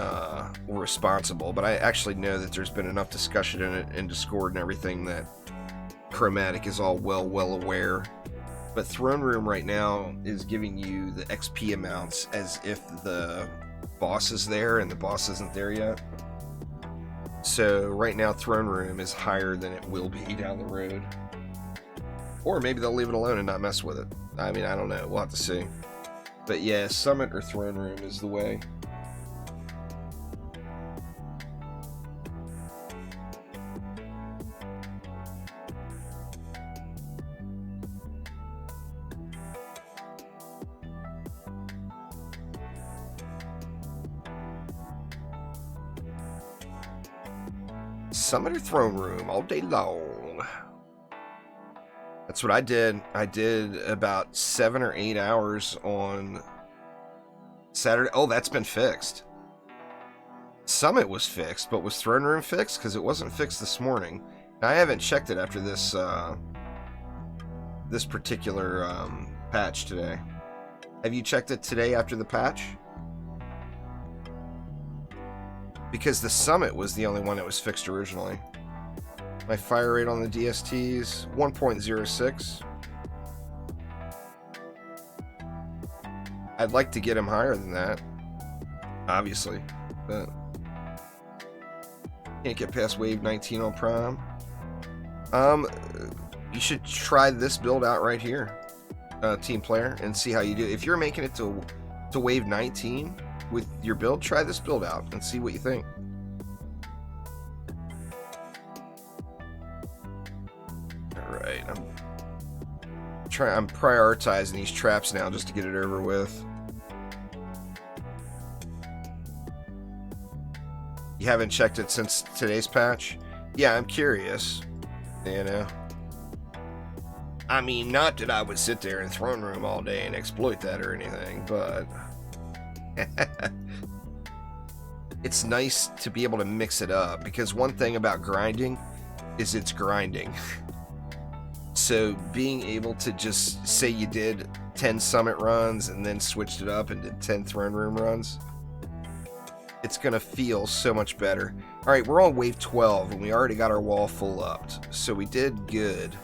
responsible, but I actually know that there's been enough discussion in it in Discord and everything that Chromatic is all well aware. But Throne Room right now is giving you the XP amounts as if the boss is there, and the boss isn't there yet. So right now Throne Room is higher than it will be down the road. Or maybe they'll leave it alone and not mess with it. I mean, I don't know. We'll have to see. But yeah, Summit or Throne Room is the way. Summit or Throne Room all day long. That's what I did. I did about 7 or 8 hours on Saturday. Oh, that's been fixed. Summit was fixed, but was Throne Room fixed? Because it wasn't fixed this morning. Now, I haven't checked it after this this particular patch today. Have you checked it today after the patch? Because the Summit was the only one that was fixed originally. My fire rate on the DSTs, 1.06. I'd like to get him higher than that, obviously, but Can't get past wave 19 on Prime. You should try this build out right here, team player, and see how you do. If you're making it to wave 19 with your build, try this build out and see what you think. All right, I'm prioritizing these traps now just to get it over with. You haven't checked it since today's patch? Yeah, I'm curious. You know, I mean, not that I would sit there in throne room all day and exploit that or anything, but it's nice to be able to mix it up, because one thing about grinding is it's grinding. So being able to just say you did 10 summit runs and then switched it up and did 10 throne room runs, it's gonna feel so much better. All right, we're on wave 12 and we already got our wall full up, so we did good.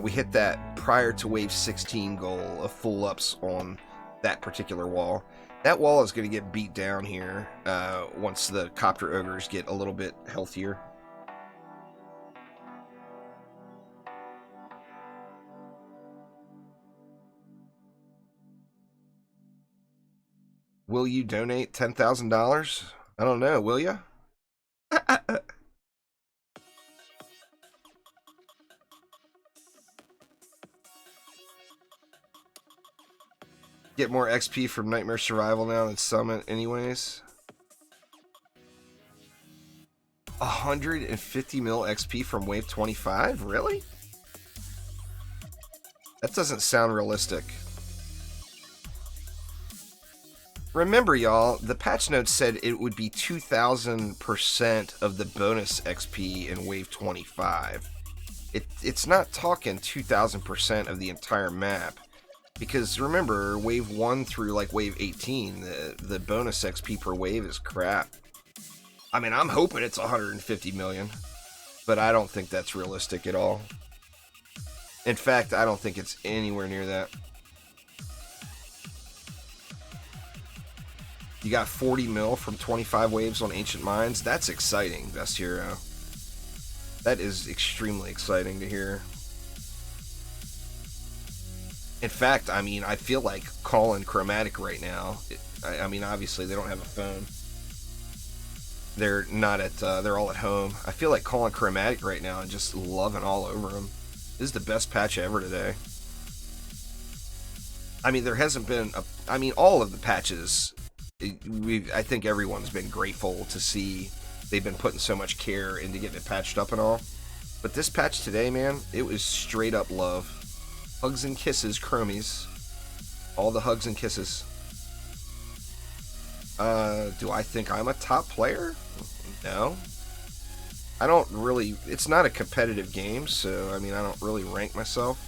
We hit that prior to wave 16 goal of full ups on that particular wall. That wall is going to get beat down here once the copter ogres get a little bit healthier. Will you donate $10,000? I don't know, will you? Get more XP from Nightmare Survival now than Summit anyways. 150 mil XP from wave 25? Really? That doesn't sound realistic. Remember, y'all, the patch notes said it would be 2,000% of the bonus XP in wave 25. It's not talking 2,000% of the entire map. Because remember, wave 1 through like wave 18, the bonus XP per wave is crap. I mean, I'm hoping it's 150 million, but I don't think that's realistic at all. In fact, I don't think it's anywhere near that. You got 40 mil from 25 waves on Ancient Mines. That's exciting, Best Hero. That is extremely exciting to hear. In fact, I mean, I feel like calling Chromatic right now. I mean, obviously they don't have a phone. They're not at. They're all at home. I feel like calling Chromatic right now and just loving all over them. This is the best patch ever today. I mean, there hasn't been a. I mean, all of the patches. I think everyone's been grateful to see they've been putting so much care into getting it patched up and all. But this patch today, man, it was straight up love. Hugs and kisses, Chromies. All the hugs and kisses. Do I think I'm a top player? No. I don't really... It's not a competitive game, so, I mean, I don't really rank myself.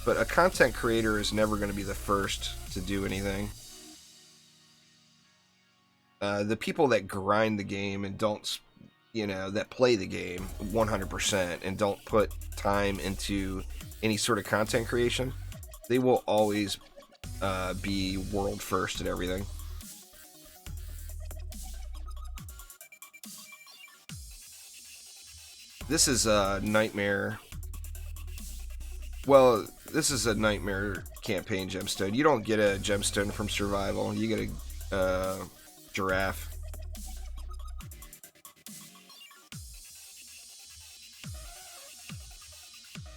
But a content creator is never going to be the first to do anything. The people that grind the game and don't, you know, that play the game 100% and don't put time into any sort of content creation, they will always be world first at everything. This is a Nightmare. Well, this is a Nightmare campaign gemstone. You don't get a gemstone from survival. You get a Giraffe.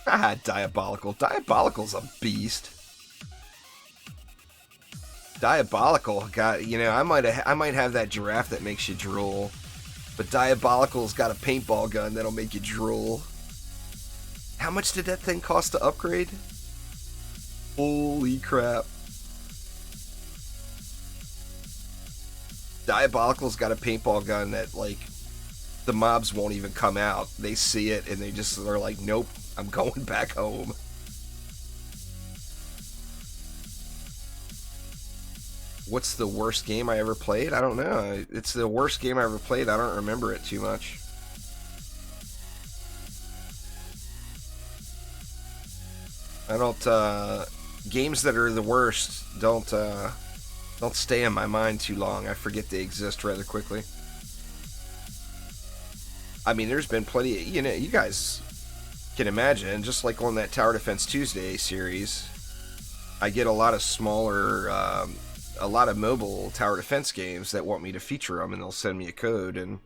Ah, Diabolical. Diabolical's a beast. Diabolical got, you know, I might have that Giraffe that makes you drool, but Diabolical's got a paintball gun that'll make you drool. How much did that thing cost to upgrade? Holy crap. Diabolical's got a paintball gun that, like, the mobs won't even come out. They see it and they just are like, nope, I'm going back home. What's the worst game I ever played? I don't know. It's the worst game I ever played. I don't remember it too much. I don't, games that are the worst don't stay in my mind too long. I forget they exist rather quickly. I mean, there's been plenty of, you know, you guys can imagine, just like on that Tower Defense Tuesday series, I get a lot of smaller, a lot of mobile tower defense games that want me to feature them, and they'll send me a code. And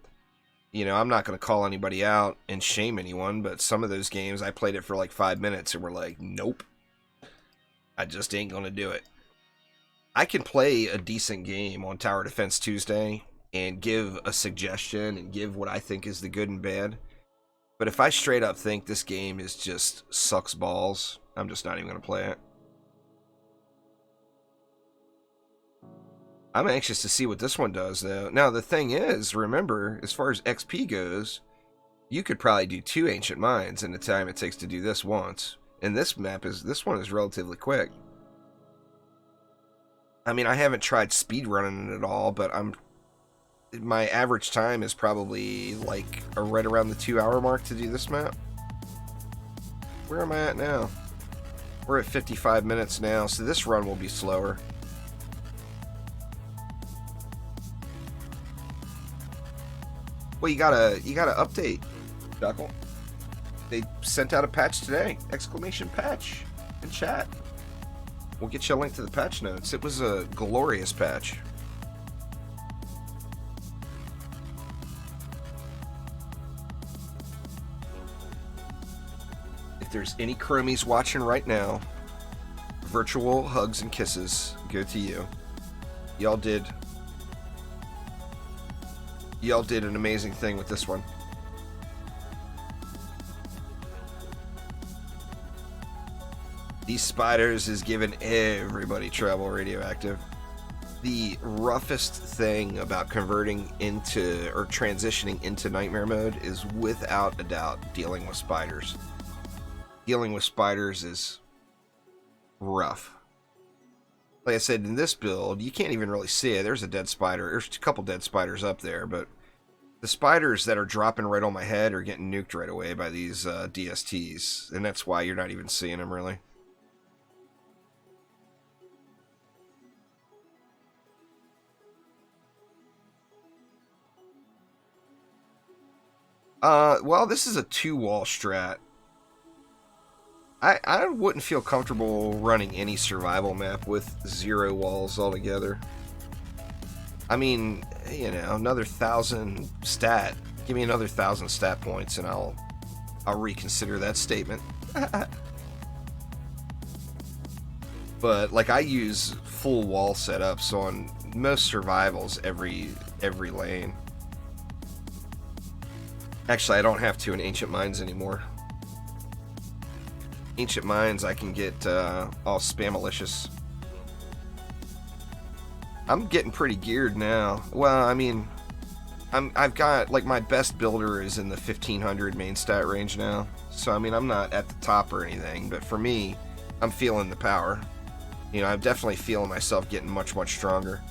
you know, I'm not going to call anybody out and shame anyone, but some of those games I played it for like 5 minutes and we're like, nope, I just ain't going to do it. I can play a decent game on Tower Defense Tuesday and give a suggestion and give what I think is the good and bad, but if I straight up think this game is just sucks balls, I'm just not even going to play it. I'm anxious to see what this one does, though. Now, the thing is, remember, as far as XP goes, you could probably do 2 Ancient Mines in the time it takes to do this once. And this one is relatively quick. I mean, I haven't tried speedrunning it at all, but my average time is probably like right around the 2-hour mark to do this map. Where am I at now? We're at 55 minutes now, so this run will be slower. Well, you gotta update, Duckle. They sent out a patch today! Exclamation patch in chat. We'll get you a link to the patch notes. It was a glorious patch. If there's any chromies watching right now, virtual hugs and kisses go to you. Y'all did an amazing thing with this one. These spiders is giving everybody trouble, Radioactive. The roughest thing about converting into or transitioning into nightmare mode is without a doubt dealing with spiders. Dealing with spiders is rough. Like I said, in this build, you can't even really see it. There's a dead spider. There's a couple dead spiders up there, but the spiders that are dropping right on my head are getting nuked right away by these DSTs, and that's why you're not even seeing them, really. Well, this is a 2-wall strat. I wouldn't feel comfortable running any survival map with 0 walls altogether. I mean, you know, another 1,000 stat. Give me another 1,000 stat points and I'll reconsider that statement. But like, I use full wall setups on most survivals every lane. Actually, I don't have to in Ancient Mines anymore. Ancient Mines, I can get all spamalicious. I'm getting pretty geared now. Well, I mean, I've got, like, my best builder is in the 1500 main stat range now. So, I mean, I'm not at the top or anything, but for me, I'm feeling the power. You know, I'm definitely feeling myself getting much, much stronger.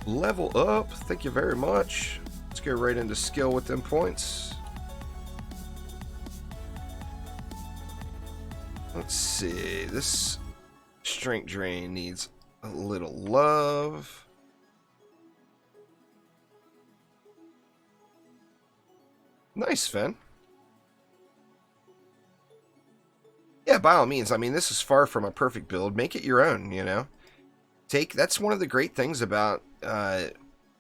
Level up, thank you very much. Let's go right into skill with them points. Let's see, this strength drain needs a little love. Nice, Fen. Yeah, by all means. I mean, this is far from a perfect build. Make it your own, you know. That's one of the great things about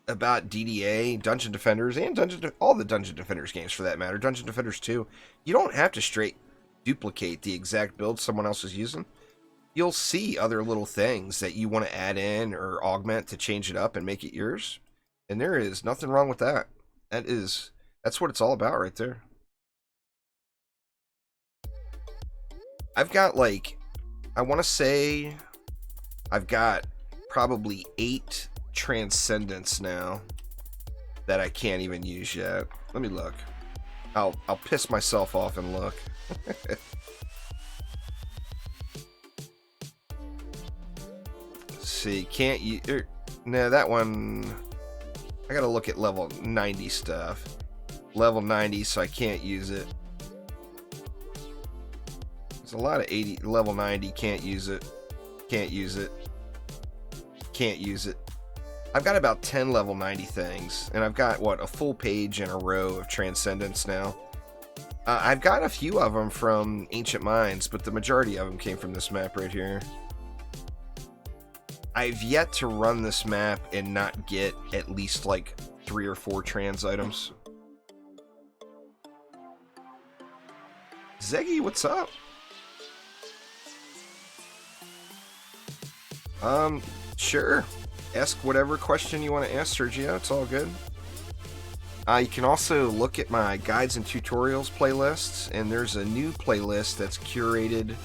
DDA, Dungeon Defenders, and all the Dungeon Defenders games for that matter. Dungeon Defenders 2. You don't have to straight duplicate the exact build someone else is using. You'll see other little things that you want to add in or augment to change it up and make it yours. And there is nothing wrong with that. That's what it's all about right there. I've got, like, I want to say I've got probably 8 Transcendents now that I can't even use yet. Let me look. I'll piss myself off and look. Let's see, can't you? No, that one. I gotta look at level 90 stuff. Level 90, so I can't use it. There's a lot of 80. Level 90, can't use it. Can't use it. Can't use it. I've got about 10 level 90 things, and I've got, what, a full page in a row of Transcendents now. I've got a few of them from Ancient Mines, but the majority of them came from this map right here. I've yet to run this map and not get at least like 3 or 4 trans items. Zeggy, what's up? Sure. Ask whatever question you want to ask, Sergio. It's all good. You can also look at my guides and tutorials playlists, and there's a new playlist that's curated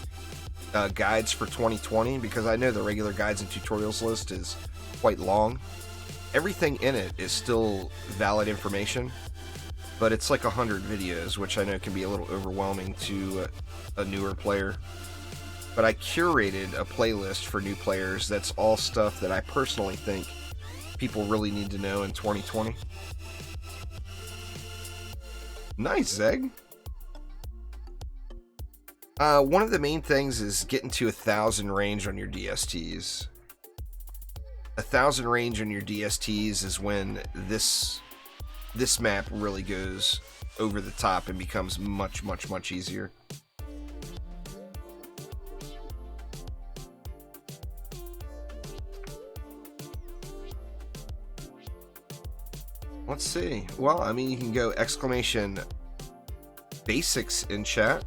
guides for 2020, because I know the regular guides and tutorials list is quite long. Everything in it is still valid information, but it's like 100 videos, which I know can be a little overwhelming to a newer player. But I curated a playlist for new players that's all stuff that I personally think people really need to know in 2020. Nice, Zeg. One of the main things is getting to 1,000 range on your DSTs. 1,000 range on your DSTs is when this map really goes over the top and becomes much, much, much easier. Let's see. Well, I mean, you can go exclamation basics in chat.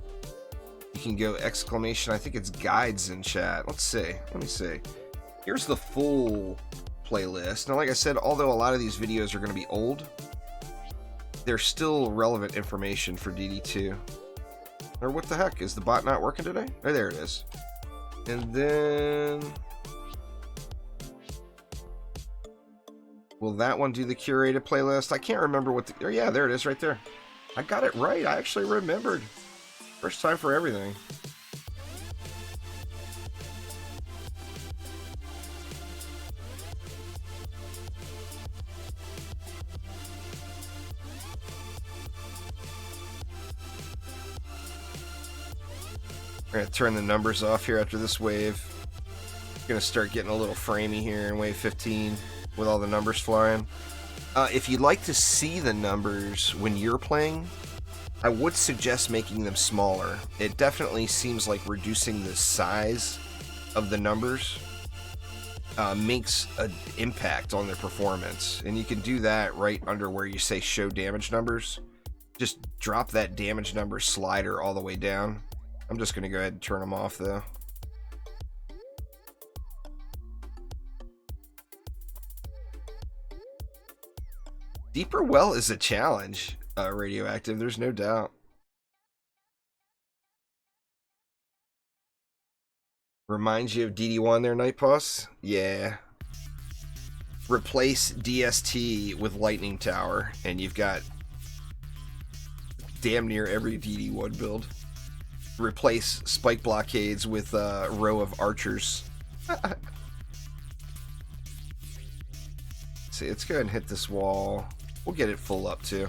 You can go exclamation, I think it's guides in chat. Let's see. Let me see. Here's the full playlist. Now, like I said, although a lot of these videos are going to be old, they're still relevant information for DD2. Or what the heck? Is the bot not working today? Oh, there it is. And then... will that one do the curated playlist? I can't remember what the... oh, yeah, there it is right there. I got it right. I actually remembered. First time for everything. We're going to turn the numbers off here after this wave. Going to start getting a little framey here in wave 15 with all the numbers flying. If you'd like to see the numbers when you're playing, I would suggest making them smaller. It definitely seems like reducing the size of the numbers makes an impact on their performance. And you can do that right under where you say show damage numbers. Just drop that damage number slider all the way down. I'm just going to go ahead and turn them off though. Deeper well is a challenge, Radioactive, there's no doubt. Reminds you of DD1 there, Night Boss? Yeah. Replace DST with Lightning Tower, and you've got damn near every DD1 build. Replace Spike Blockades with a row of Archers. See, let's go ahead and hit this wall. We'll get it full up too.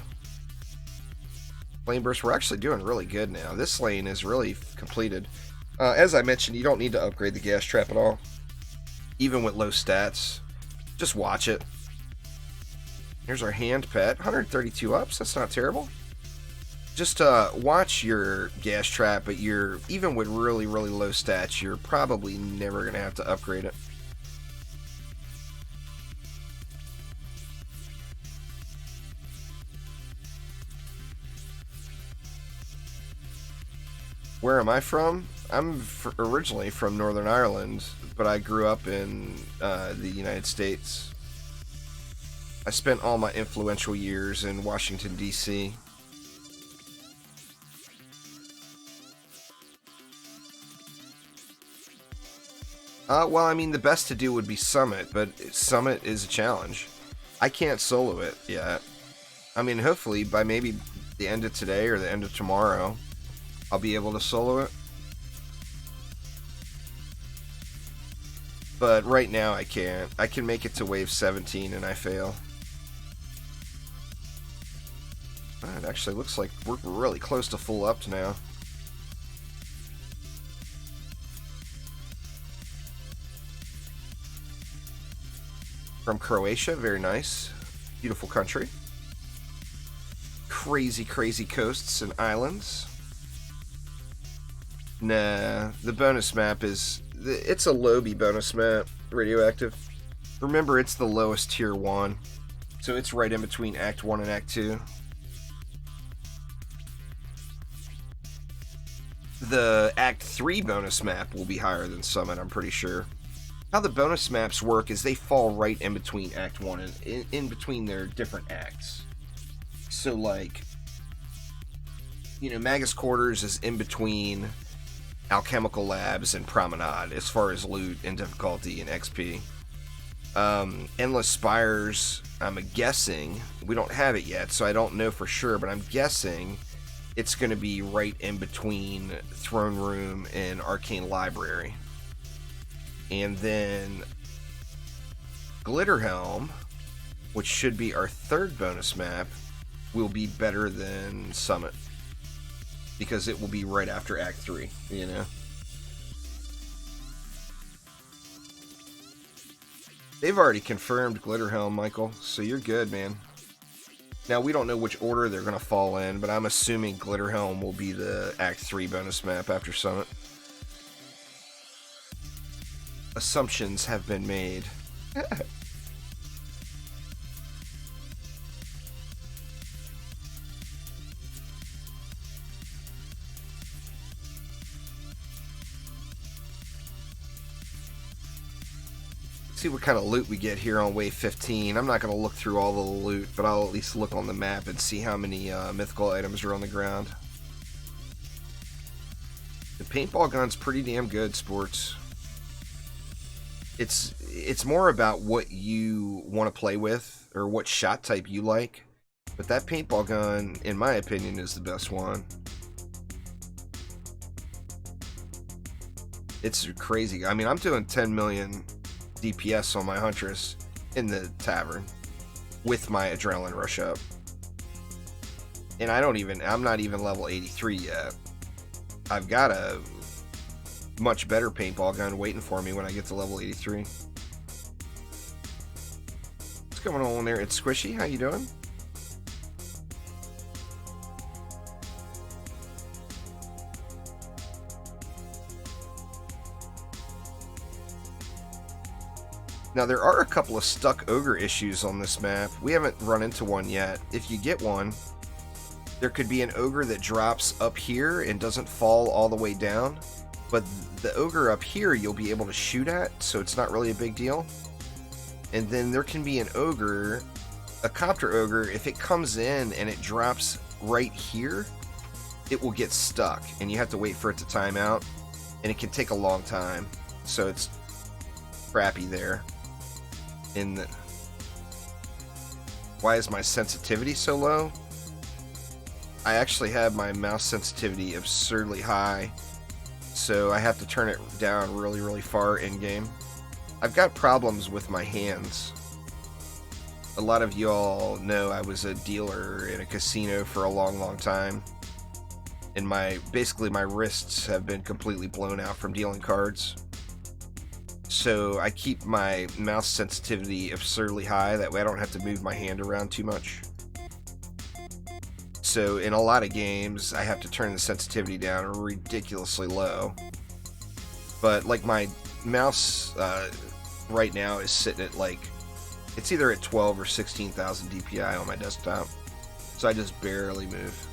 Lane burst, we're actually doing really good now. This lane is really completed. As I mentioned, you don't need to upgrade the gas trap at all. Even with low stats. Just watch it. Here's our hand pet. 132 ups, that's not terrible. Just watch your gas trap, but even with really, really low stats, you're probably never going to have to upgrade it. Where am I from? I'm originally from Northern Ireland, but I grew up in the United States. I spent all my influential years in Washington, D.C. Well, I mean, the best to do would be Summit, but Summit is a challenge. I can't solo it yet. I mean, hopefully by maybe the end of today or the end of tomorrow, I'll be able to solo it. But right now I can't. I can make it to wave 17 and I fail. It actually looks like we're really close to full up now. from Croatia. Very nice. Beautiful country. Crazy, crazy coasts and islands. Nah, the bonus map is... It's a Lobby bonus map. Radioactive. Remember, it's the lowest tier 1. So it's right in between Act 1 and Act 2. The Act 3 bonus map will be higher than Summit, I'm pretty sure. How the bonus maps work is they fall right in between Act 1 and in between their different acts. So, like, you know, Magus Quarters is in between Alchemical Labs and Promenade as far as loot and difficulty and XP. Endless Spires, I'm guessing, we don't have it yet, so I don't know for sure, but I'm guessing it's going to be right in between Throne Room and Arcane Library. And then Glitterhelm, which should be our third bonus map, will be better than Summit. Because it will be right after Act 3, you know? They've already confirmed Glitterhelm, Michael, so you're good, man. Now, we don't know which order they're going to fall in, but I'm assuming Glitterhelm will be the Act 3 bonus map after Summit. Assumptions have been made. See what kind of loot we get here on wave 15. I'm not going to look through all the loot, but I'll at least look on the map and see how many mythical items are on the ground. The paintball gun's pretty damn good, sports. It's more about what you want to play with or what shot type you like, but that paintball gun, in my opinion, is the best one. It's crazy. I mean, I'm doing 10 million DPS on my Huntress in the tavern with my adrenaline rush up, and I'm not even level 83 yet. I've got a much better paintball gun waiting for me when I get to level 83. What's going on there? It's Squishy. How you doing? Now, there are a couple of stuck ogre issues on this map. We haven't run into one yet. If you get one, there could be an ogre that drops up here and doesn't fall all the way down. But the ogre up here you'll be able to shoot at, so it's not really a big deal. And then there can be an ogre, a copter ogre, if it comes in and it drops right here, it will get stuck, and you have to wait for it to time out, and it can take a long time. So it's crappy there. Why is my sensitivity so low? I actually have my mouse sensitivity absurdly high, so I have to turn it down really, really far in-game. I've got problems with my hands. A lot of y'all know I was a dealer in a casino for a long, long time, and basically my wrists have been completely blown out from dealing cards. So I keep my mouse sensitivity absurdly high, that way I don't have to move my hand around too much. So in a lot of games, I have to turn the sensitivity down ridiculously low. But like my mouse right now is sitting at like, it's either at 12 or 16,000 DPI on my desktop. So I just barely move.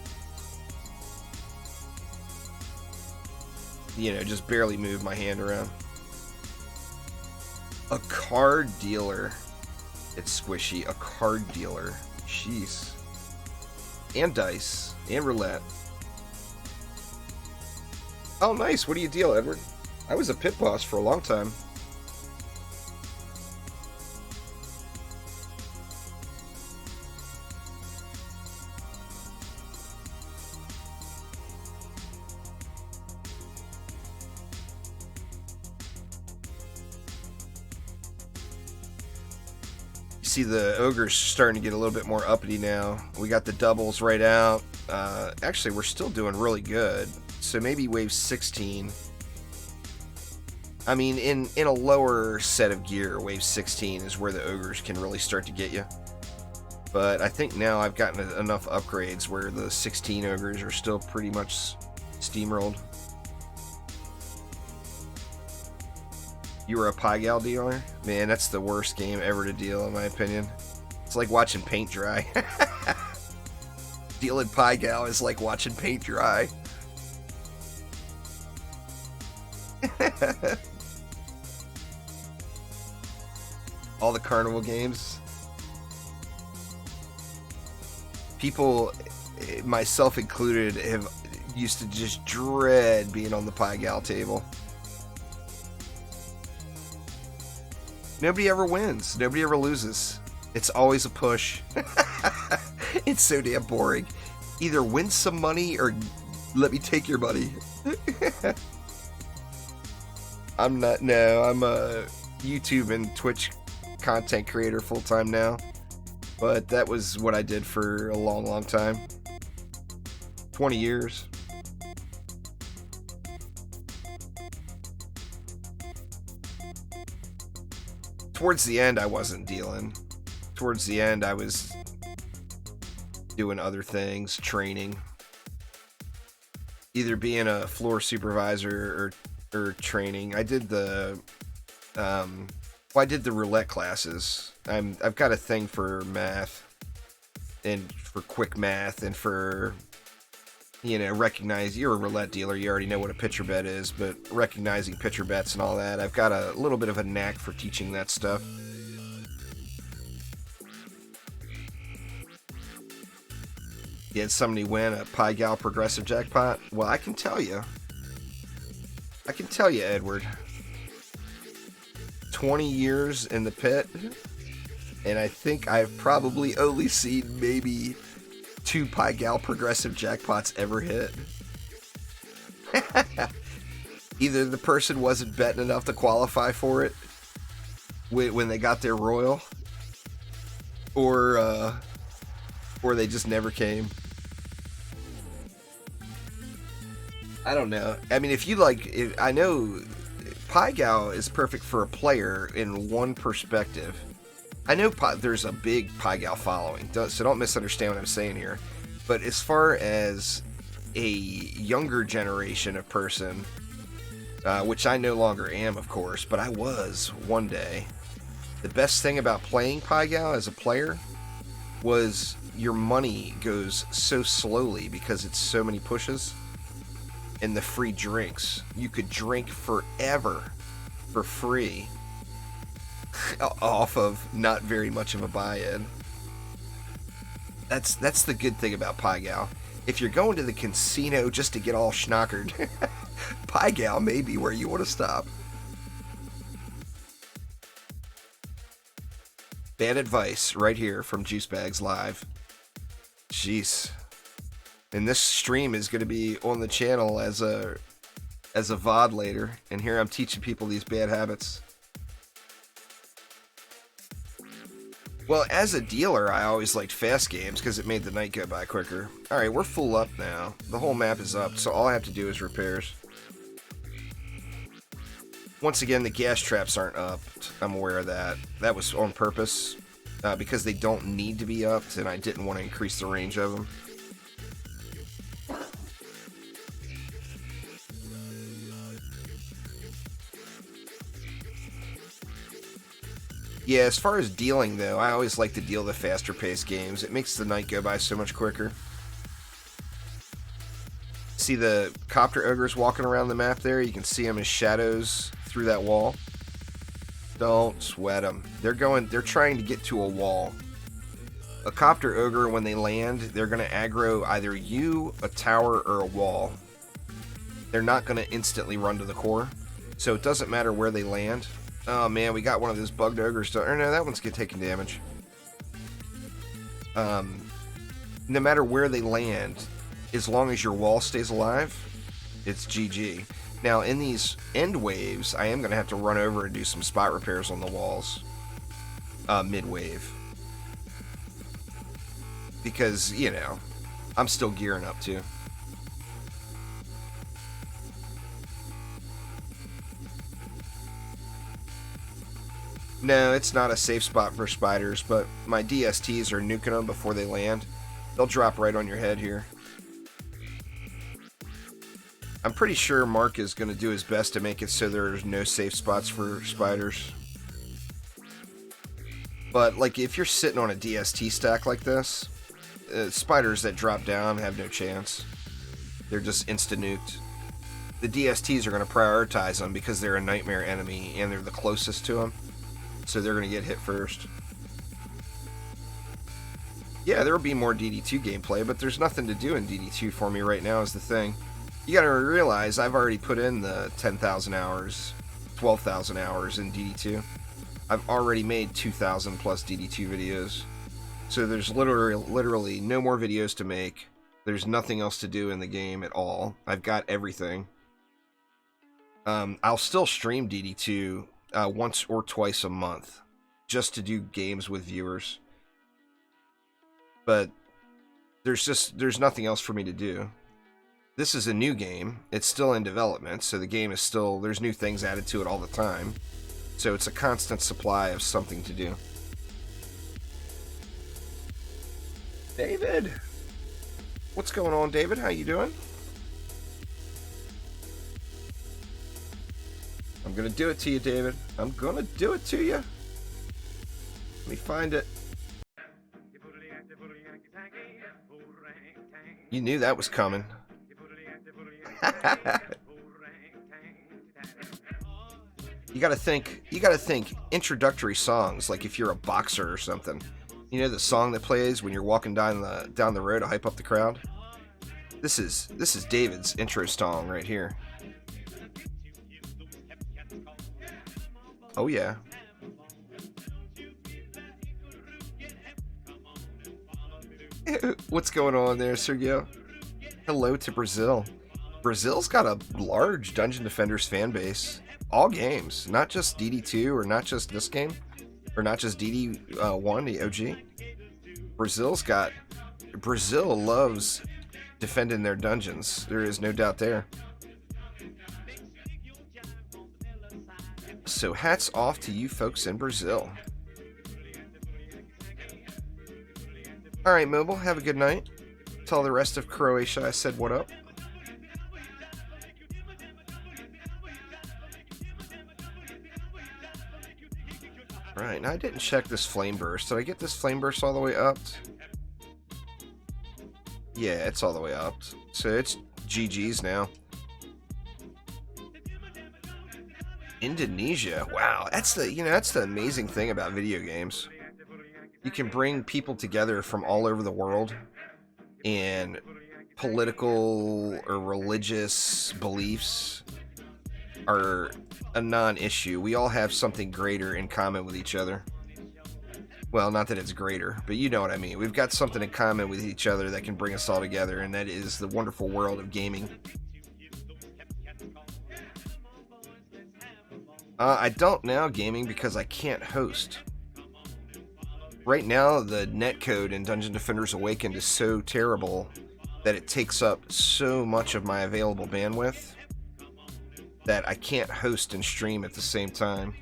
You know, just barely move my hand around. A card dealer. It's Squishy. A card dealer. Jeez. And dice. And roulette. Oh, nice. What do you deal, Edward? I was a pit boss for a long time. See, the ogre's starting to get a little bit more uppity now. We got the doubles right out. Actually, we're still doing really good. So maybe wave 16. I mean, in a lower set of gear, wave 16 is where the ogres can really start to get you. But I think now I've gotten enough upgrades where the 16 ogres are still pretty much steamrolled. You were a Pygal dealer? Man, that's the worst game ever to deal, in my opinion. It's like watching paint dry. Dealing Pygal is like watching paint dry. All the carnival games. People, myself included, have used to just dread being on the Pygal table. Nobody ever wins. Nobody ever loses. It's always a push. It's so damn boring. Either win some money or let me take your money. I'm a YouTube and Twitch content creator full-time now. But that was what I did for a long, long time. 20 years. Towards the end, I wasn't dealing. Towards the end, I was doing other things, training. Either being a floor supervisor or training. I did the roulette classes. I've got a thing for math and for quick math and for, you know, recognize you're a roulette dealer. You already know what a pitcher bet is, but recognizing pitcher bets and all that. I've got a little bit of a knack for teaching that stuff. You had somebody win a Pygal progressive jackpot? Well, I can tell you, Edward. 20 years in the pit, and I think I've probably only seen maybe 2 Pygal progressive jackpots ever hit. Either the person wasn't betting enough to qualify for it when they got their royal, or they just never came. I don't know. I mean, if you like, I know Pygal is perfect for a player in one perspective. I know there's a big Pygal following, so don't misunderstand what I'm saying here. But as far as a younger generation of person, which I no longer am, of course, but I was one day, the best thing about playing Pygal as a player was your money goes so slowly because it's so many pushes. And the free drinks. You could drink forever for free off of not very much of a buy-in. That's the good thing about Pygal. If you're going to the casino just to get all schnockered, Pygal may be where you want to stop. Bad advice right here from Juice Bags Live. Jeez. And this stream is going to be on the channel as a VOD later. And here I'm teaching people these bad habits. Well, as a dealer, I always liked fast games because it made the night go by quicker. Alright, we're full up now. The whole map is up, so all I have to do is repairs. Once again, the gas traps aren't up. I'm aware of that. That was on purpose because they don't need to be upped, and I didn't want to increase the range of them. Yeah, as far as dealing, though, I always like to deal the faster-paced games. It makes the night go by so much quicker. See the copter ogres walking around the map there? You can see them as shadows through that wall. Don't sweat them. They're trying to get to a wall. A copter ogre, when they land, they're going to aggro either you, a tower, or a wall. They're not going to instantly run to the core, so it doesn't matter where they land. Oh man, we got one of those bugged ogres. Or no, that one's taking damage. No matter where they land, as long as your wall stays alive, it's GG. Now, in these end waves, I am going to have to run over and do some spot repairs on the walls. Mid-wave. Because, you know, I'm still gearing up too. No, it's not a safe spot for spiders, but my DSTs are nuking them before they land. They'll drop right on your head here. I'm pretty sure Mark is going to do his best to make it so there's no safe spots for spiders. But, like, if you're sitting on a DST stack like this, spiders that drop down have no chance. They're just insta-nuked. The DSTs are going to prioritize them because they're a nightmare enemy and they're the closest to them. So they're going to get hit first. Yeah, there will be more DD2 gameplay, but there's nothing to do in DD2 for me right now is the thing. You got to realize I've already put in the 10,000 hours, 12,000 hours in DD2. I've already made 2,000 plus DD2 videos. So there's literally no more videos to make. There's nothing else to do in the game at all. I've got everything. I'll still stream DD2 once or twice a month just to do games with viewers. But there's nothing else for me to do. This is a new game. It's still in development, so the game is still, there's new things added to it all the time. So it's a constant supply of something to do. David! What's going on, David? How you doing? I'm gonna do it to you, David. I'm gonna do it to you. Let me find it. You knew that was coming. You gotta think introductory songs, like if you're a boxer or something. You know the song that plays when you're walking down the road to hype up the crowd? This is David's intro song right here. Oh yeah. What's going on there, Sergio? Hello to Brazil. Brazil's got a large Dungeon Defenders fan base. All games, not just DD2 or not just this game, or not just DD1, the OG. Brazil loves defending their dungeons. There is no doubt there. So hats off to you folks in Brazil. Alright, Mobile, have a good night. Tell the rest of Croatia I said what up. Right, now I didn't check this flame burst. Did I get this flame burst all the way up? Yeah, it's all the way up. So it's GG's now. Indonesia. Wow, that's the amazing thing about video games. You can bring people together from all over the world, and political or religious beliefs are a non-issue. We all have something greater in common with each other. Well, not that it's greater, but you know what I mean. We've got something in common with each other that can bring us all together, and that is the wonderful world of gaming. I don't now gaming because I can't host. Right now, the netcode in Dungeon Defenders Awakened is so terrible that it takes up so much of my available bandwidth that I can't host and stream at the same time.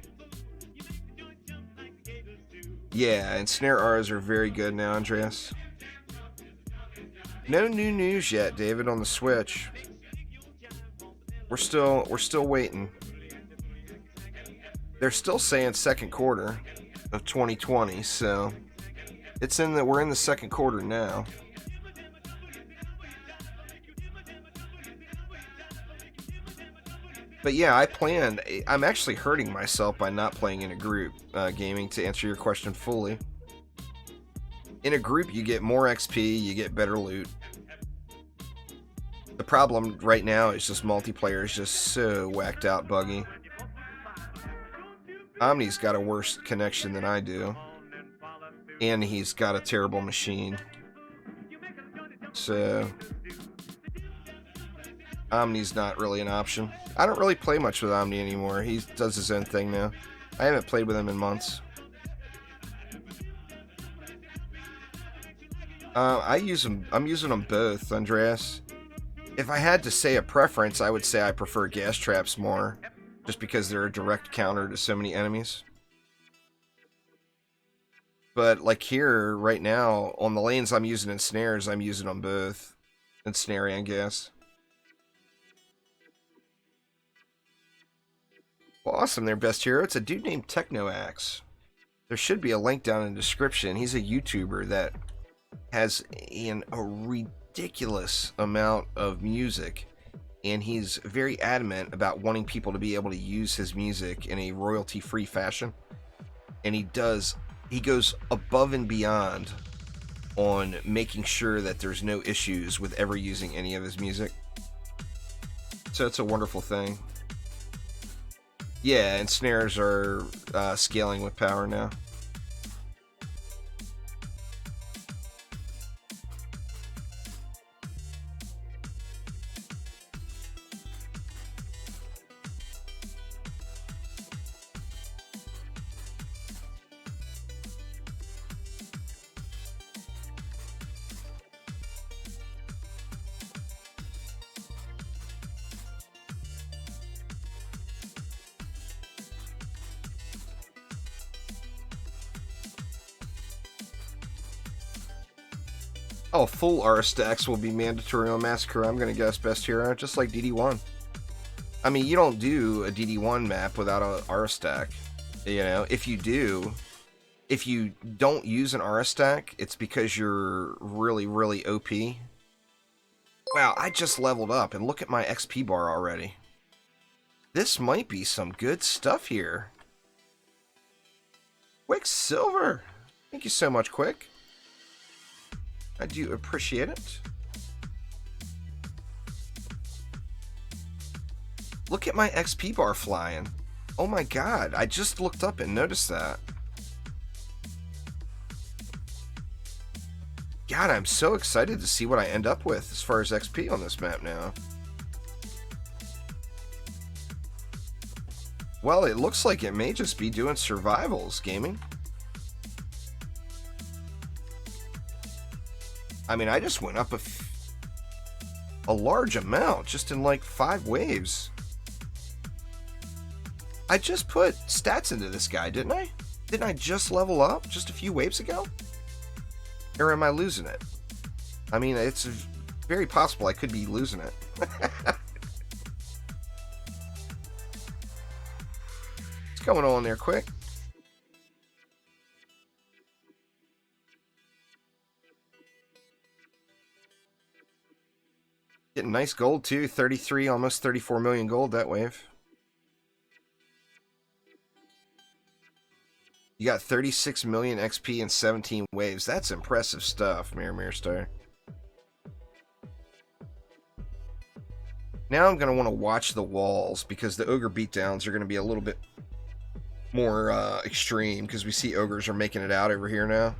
Yeah, and Ensnare R's are very good now, Andreas. No new news yet, David, on the Switch. We're still waiting. They're still saying second quarter of 2020, so we're in the second quarter now. But yeah, I'm actually hurting myself by not playing in a group gaming, to answer your question fully. In a group, you get more XP, you get better loot. The problem right now is just multiplayer is just so whacked out buggy. Omni's got a worse connection than I do. And he's got a terrible machine. So Omni's not really an option. I don't really play much with Omni anymore. He does his own thing now. I haven't played with him in months. I'm using them both, Andreas. If I had to say a preference, I would say I prefer gas traps more, just because they're a direct counter to so many enemies. But like here, right now, on the lanes I'm using Ensnares, I'm using on both. Ensnare and gas. Well, awesome there, best hero. It's a dude named Technoaxe. There should be a link down in the description. He's a YouTuber that has a ridiculous amount of music. And he's very adamant about wanting people to be able to use his music in a royalty-free fashion. And he goes above and beyond on making sure that there's no issues with ever using any of his music. So it's a wonderful thing. Yeah, and snares are scaling with power now. Oh, full R stacks will be mandatory on Massacre, I'm going to guess, best hero, just like DD1. I mean, you don't do a DD1 map without a R stack. You know, if you do, if you don't use an R stack, it's because you're really, really OP. Wow, I just leveled up, and look at my XP bar already. This might be some good stuff here. Quicksilver! Thank you so much, Quick. I do appreciate it. Look at my XP bar flying. Oh my god, I just looked up and noticed that. God, I'm so excited to see what I end up with as far as XP on this map now. Well, it looks like it may just be doing survivals, gaming. I mean, I just went up a large amount, just in like 5 waves. I just put stats into this guy, didn't I? Didn't I just level up just a few waves ago? Or am I losing it? I mean, it's very possible I could be losing it. What's going on there, Quick? Getting nice gold too, 33, almost 34 million gold that wave. You got 36 million XP in 17 waves. That's impressive stuff, Mirror Star. Now I'm going to want to watch the walls because the ogre beatdowns are going to be a little bit more extreme because we see ogres are making it out over here now.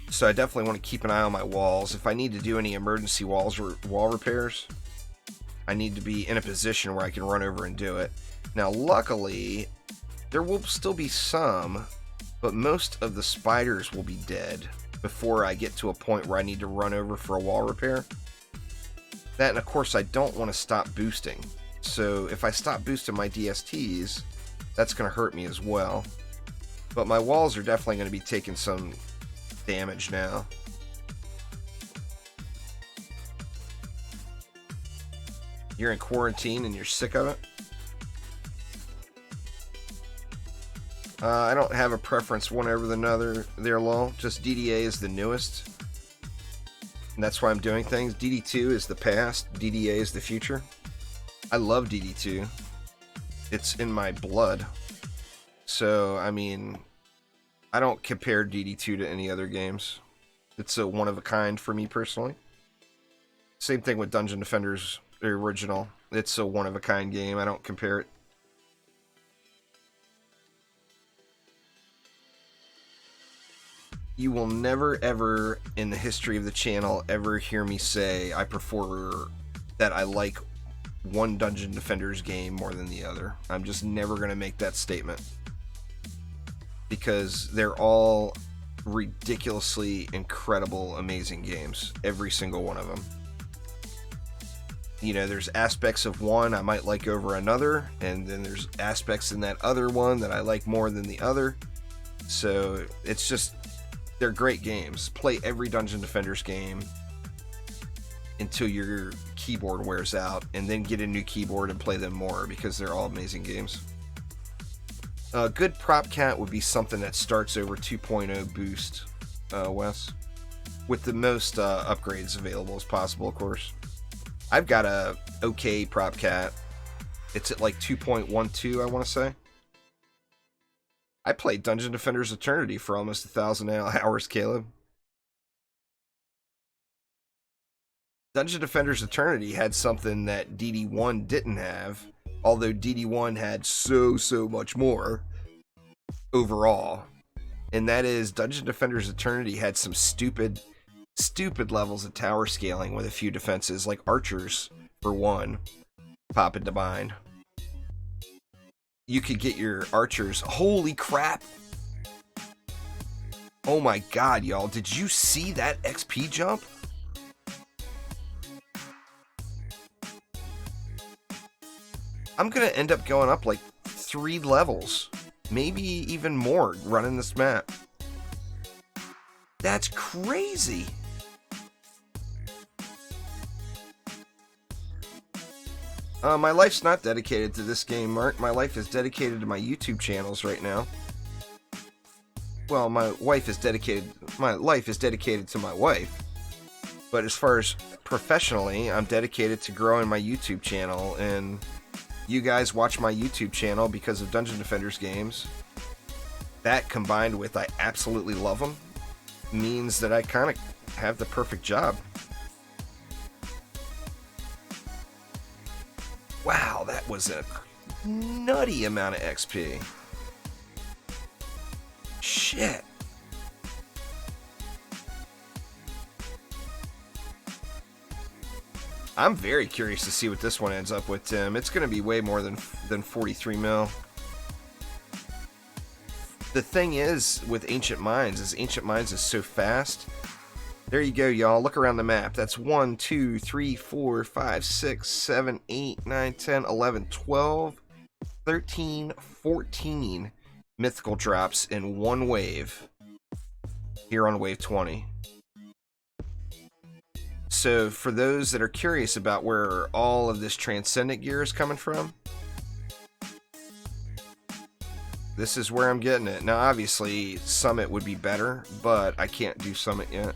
So I definitely want to keep an eye on my walls. If I need to do any emergency walls or wall repairs, I need to be in a position where I can run over and do it. Now, luckily, there will still be some, but most of the spiders will be dead before I get to a point where I need to run over for a wall repair. That, and of course, I don't want to stop boosting. So if I stop boosting my DSTs, that's going to hurt me as well. But my walls are definitely going to be taking some damage now. You're in quarantine and you're sick of it? I don't have a preference one over the other there, lol. Just DDA is the newest. And that's why I'm doing things. DD2 is the past. DDA is the future. I love DD2. It's in my blood. So, I mean, I don't compare DD2 to any other games. It's a one-of-a-kind for me personally. Same thing with Dungeon Defenders, the original. It's a one-of-a-kind game. I don't compare it. You will never, ever, in the history of the channel, ever hear me say I prefer that I like one Dungeon Defenders game more than the other. I'm just never going to make that statement. Because they're all ridiculously incredible, amazing games. Every single one of them. you know, there's aspects of one I might like over another, and then there's aspects in that other one that I like more than the other. So it's just, they're great games. Play every Dungeon Defenders game until your keyboard wears out, and then get a new keyboard and play them more, because they're all amazing games. A good prop cat would be something that starts over 2.0 boost, Wes, with the most upgrades available as possible, of course. I've got a okay prop cat. It's at like 2.12, I want to say. I played Dungeon Defenders Eternity for almost 1,000 hours, Caleb. Dungeon Defenders Eternity had something that DD1 didn't have, although DD1 had so much more overall. And that is, Dungeon Defenders Eternity had some stupid levels of tower scaling with a few defenses, like archers, for one, pop into mind. You could get your archers. Holy crap! Oh my god, y'all. Did you see that XP jump? I'm gonna end up going up like 3 levels. Maybe even more running this map. That's crazy! My life's not dedicated to this game, Mark. My life is dedicated to my YouTube channels right now. Well, my life is dedicated to my wife. But as far as professionally, I'm dedicated to growing my YouTube channel, and you guys watch my YouTube channel because of Dungeon Defenders games. That, combined with I absolutely love them, means that I kind of have the perfect job. Wow, that was a nutty amount of XP. Shit. I'm very curious to see what this one ends up with, Tim. It's going to be way more than 43 mil. The thing is, with Ancient Mines, is so fast. There you go, y'all. Look around the map. That's 1, 2, 3, 4, 5, 6, 7, 8, 9, 10, 11, 12, 13, 14 mythical drops in one wave. Here on wave 20. So, for those that are curious about where all of this Transcendent gear is coming from, this is where I'm getting it. Now, obviously, Summit would be better, but I can't do Summit yet.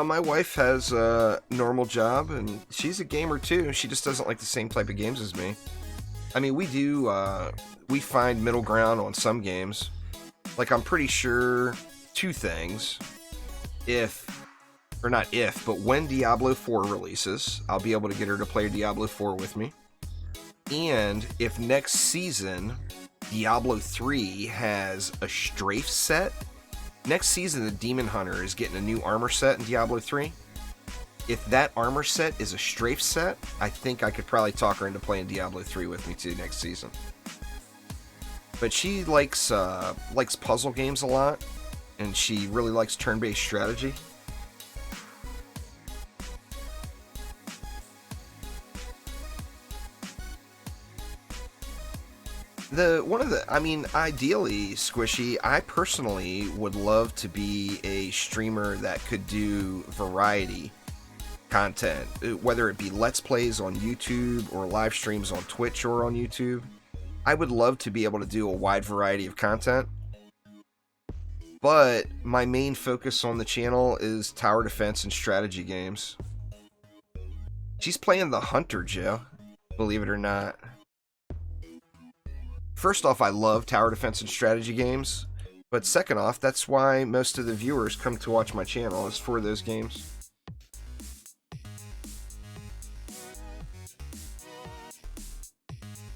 My wife has a normal job, and she's a gamer too. She just doesn't like the same type of games as me. I mean, we find middle ground on some games. Like, I'm pretty sure 2 things. But when Diablo 4 releases, I'll be able to get her to play Diablo 4 with me. And if next season Diablo 3 has a strafe set, next season the Demon Hunter is getting a new armor set in Diablo 3. If that armor set is a strafe set, I think I could probably talk her into playing Diablo 3 with me too next season. But she likes puzzle games a lot, and she really likes turn-based strategy. Ideally, Squishy, I personally would love to be a streamer that could do variety content, whether it be Let's Plays on YouTube or live streams on Twitch or on YouTube. I would love to be able to do a wide variety of content, but my main focus on the channel is tower defense and strategy games. She's playing the Hunter, Joe, believe it or not. First off, I love tower defense and strategy games, but second off, that's why most of the viewers come to watch my channel, is for those games.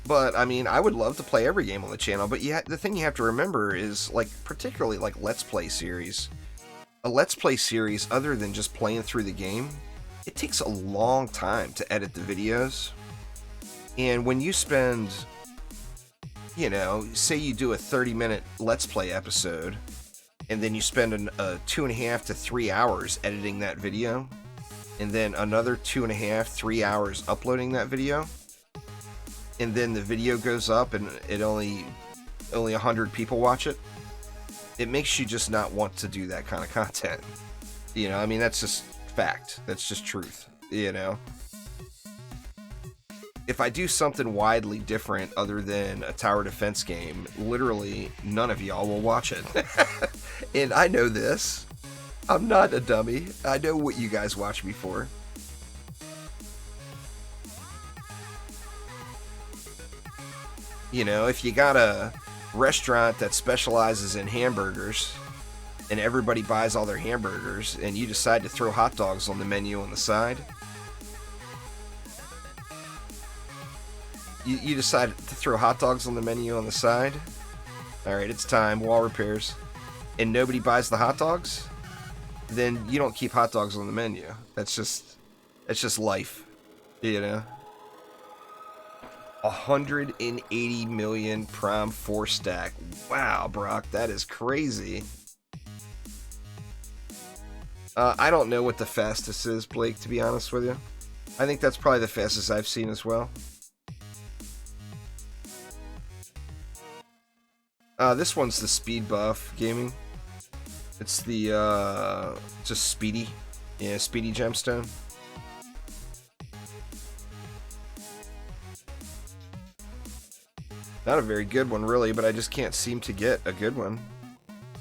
But, I mean, I would love to play every game on the channel, but the thing you have to remember is, like, particularly, like, Let's Play series. A Let's Play series, other than just playing through the game, it takes a long time to edit the videos. And when you spend, you know, say you do a 30-minute Let's Play episode, and then you spend 2.5 to 3 hours editing that video, and then another 2.5, 3 hours uploading that video, and then the video goes up and it only 100 people watch it, it makes you just not want to do that kind of content. You know, I mean, that's just fact. That's just truth, you know? If I do something widely different other than a tower defense game, literally none of y'all will watch it. And I know this. I'm not a dummy. I know what you guys watch me for. You know, if you got a restaurant that specializes in hamburgers and everybody buys all their hamburgers and you decide to throw hot dogs on the menu on the side, you decide to throw hot dogs on the menu on the side. Alright, it's time, wall repairs, and nobody buys the hot dogs, then you don't keep hot dogs on the menu. That's just life, you know? 180 million prime 4 stack. Wow, Brock, that is crazy. I don't know what the fastest is, Blake, to be honest with you. I think that's probably the fastest I've seen as well. This one's the Speed Buff Gaming. It's the, just Speedy. Yeah, Speedy gemstone. Not a very good one, really, but I just can't seem to get a good one.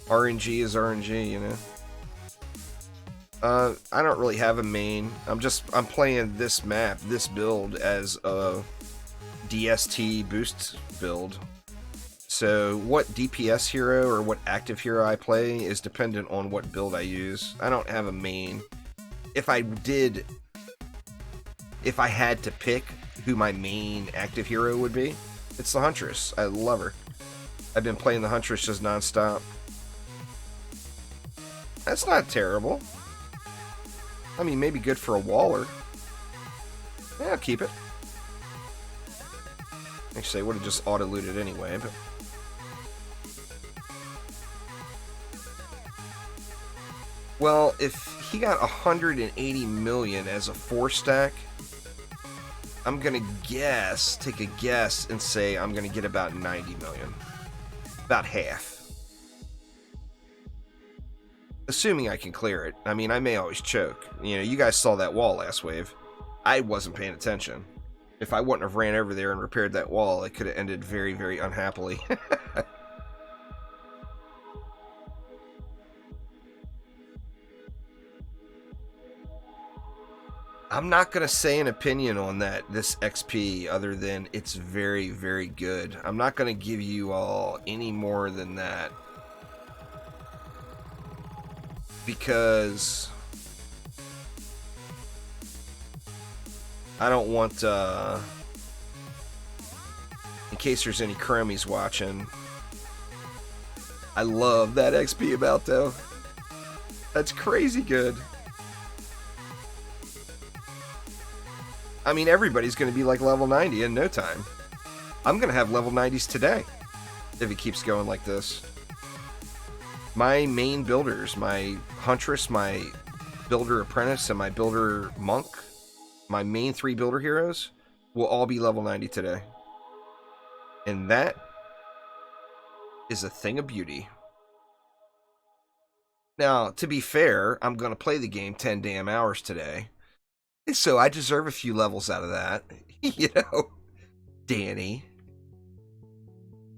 RNG is RNG, you know? I don't really have a main. I'm playing this map, this build, as a DST boost build. So what DPS hero or what active hero I play is dependent on what build I use. I don't have a main. If I had to pick who my main active hero would be, it's the Huntress. I love her. I've been playing the Huntress just non-stop. That's not terrible. I mean, maybe good for a waller. Yeah, I'll keep it. Actually, I would have just auto-looted anyway, but... Well, if he got 180 million as a 4 stack, I'm gonna guess, take a guess, and say I'm gonna get about 90 million. About half. Assuming I can clear it. I mean, I may always choke. You know, you guys saw that wall last wave. I wasn't paying attention. If I wouldn't have ran over there and repaired that wall, it could have ended very, very unhappily. I'm not going to say an opinion on this XP other than it's very, very good. I'm not going to give you all any more than that. Because I don't want, in case there's any chromies watching, I love that XP amount though. That's crazy good. I mean, everybody's going to be like level 90 in no time. I'm going to have level 90s today if it keeps going like this. My main builders, my Huntress, my Builder Apprentice, and my Builder Monk, my main 3 builder heroes, will all be level 90 today. And that is a thing of beauty. Now, to be fair, I'm going to play the game 10 damn hours today. So I deserve a few levels out of that. You know, Danny.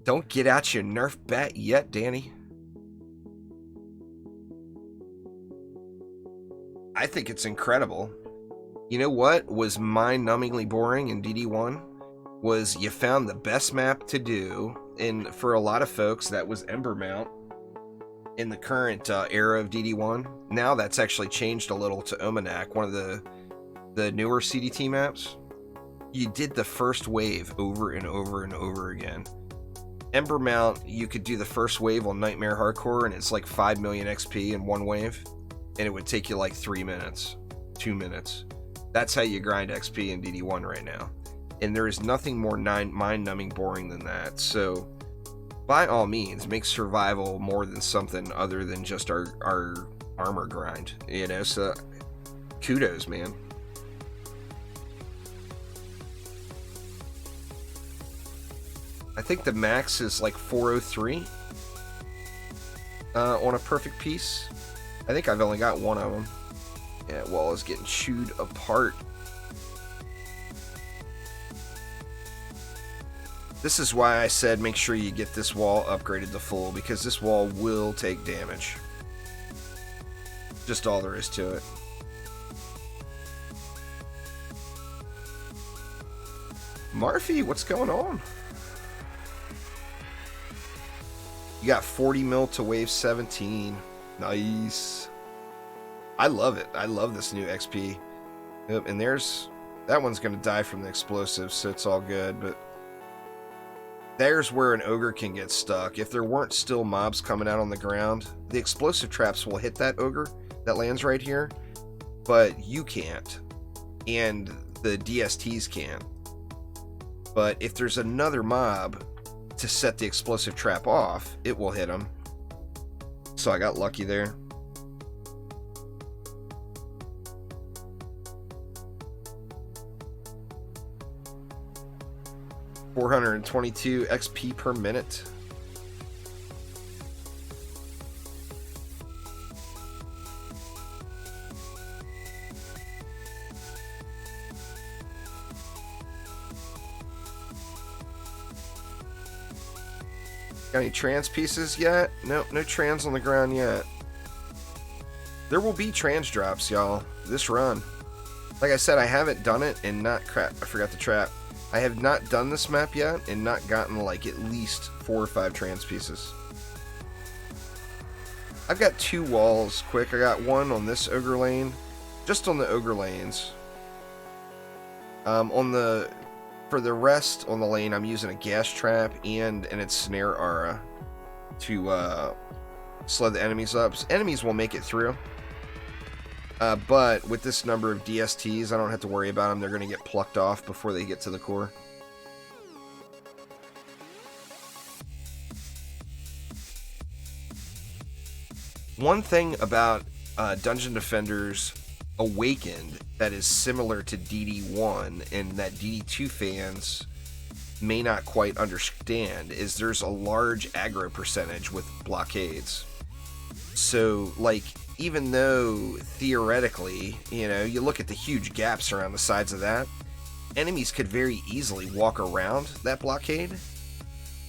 Don't get out your Nerf bat yet, Danny. I think it's incredible. You know what was mind-numbingly boring in DD1? Was you found the best map to do, and for a lot of folks, that was Ember Mount in the current era of DD1. Now that's actually changed a little to Omanak, one of the newer CDT maps. You did the first wave over and over and over again. Ember Mount, you could do the first wave on Nightmare Hardcore, and it's like 5 million XP in one wave, and it would take you like 3 minutes, 2 minutes. That's how you grind XP in DD1 right now. And there is nothing more mind-numbing boring than that. So by all means, make survival more than something other than just our armor grind, you know, so kudos, man. I think the max is like 403 on a perfect piece. I think I've only got one of them. Yeah, wall is getting chewed apart. This is why I said make sure you get this wall upgraded to full, because this wall will take damage. Just all there is to it. Marfy, what's going on? You got 40 mil to wave 17. Nice. I love it. I love this new XP. Yep, and there's... that one's going to die from the explosives, so it's all good, but... there's where an ogre can get stuck. If there weren't still mobs coming out on the ground, the explosive traps will hit that ogre that lands right here, but you can't. And the DSTs can't. But if there's another mob to set the explosive trap off, it will hit him. So I got lucky there. $422 XP per minute. Got any trans pieces yet? Nope, no trans on the ground yet. There will be trans drops, y'all, this run. Like I said, I haven't done it and not... crap, I forgot the trap. I have not done this map yet and not gotten like at least 4 or 5 trans pieces. I've got 2 walls quick. I got one on this ogre lane, just on the ogre lanes. For the rest on the lane, I'm using a gas trap and an ensnare aura to slow the enemies up. So enemies will make it through. But with this number of DSTs, I don't have to worry about them. They're going to get plucked off before they get to the core. One thing about Dungeon Defenders Awakened that is similar to DD1 and that DD2 fans may not quite understand is there's a large aggro percentage with blockades. So, like, even though theoretically, you know, you look at the huge gaps around the sides of that, enemies could very easily walk around that blockade.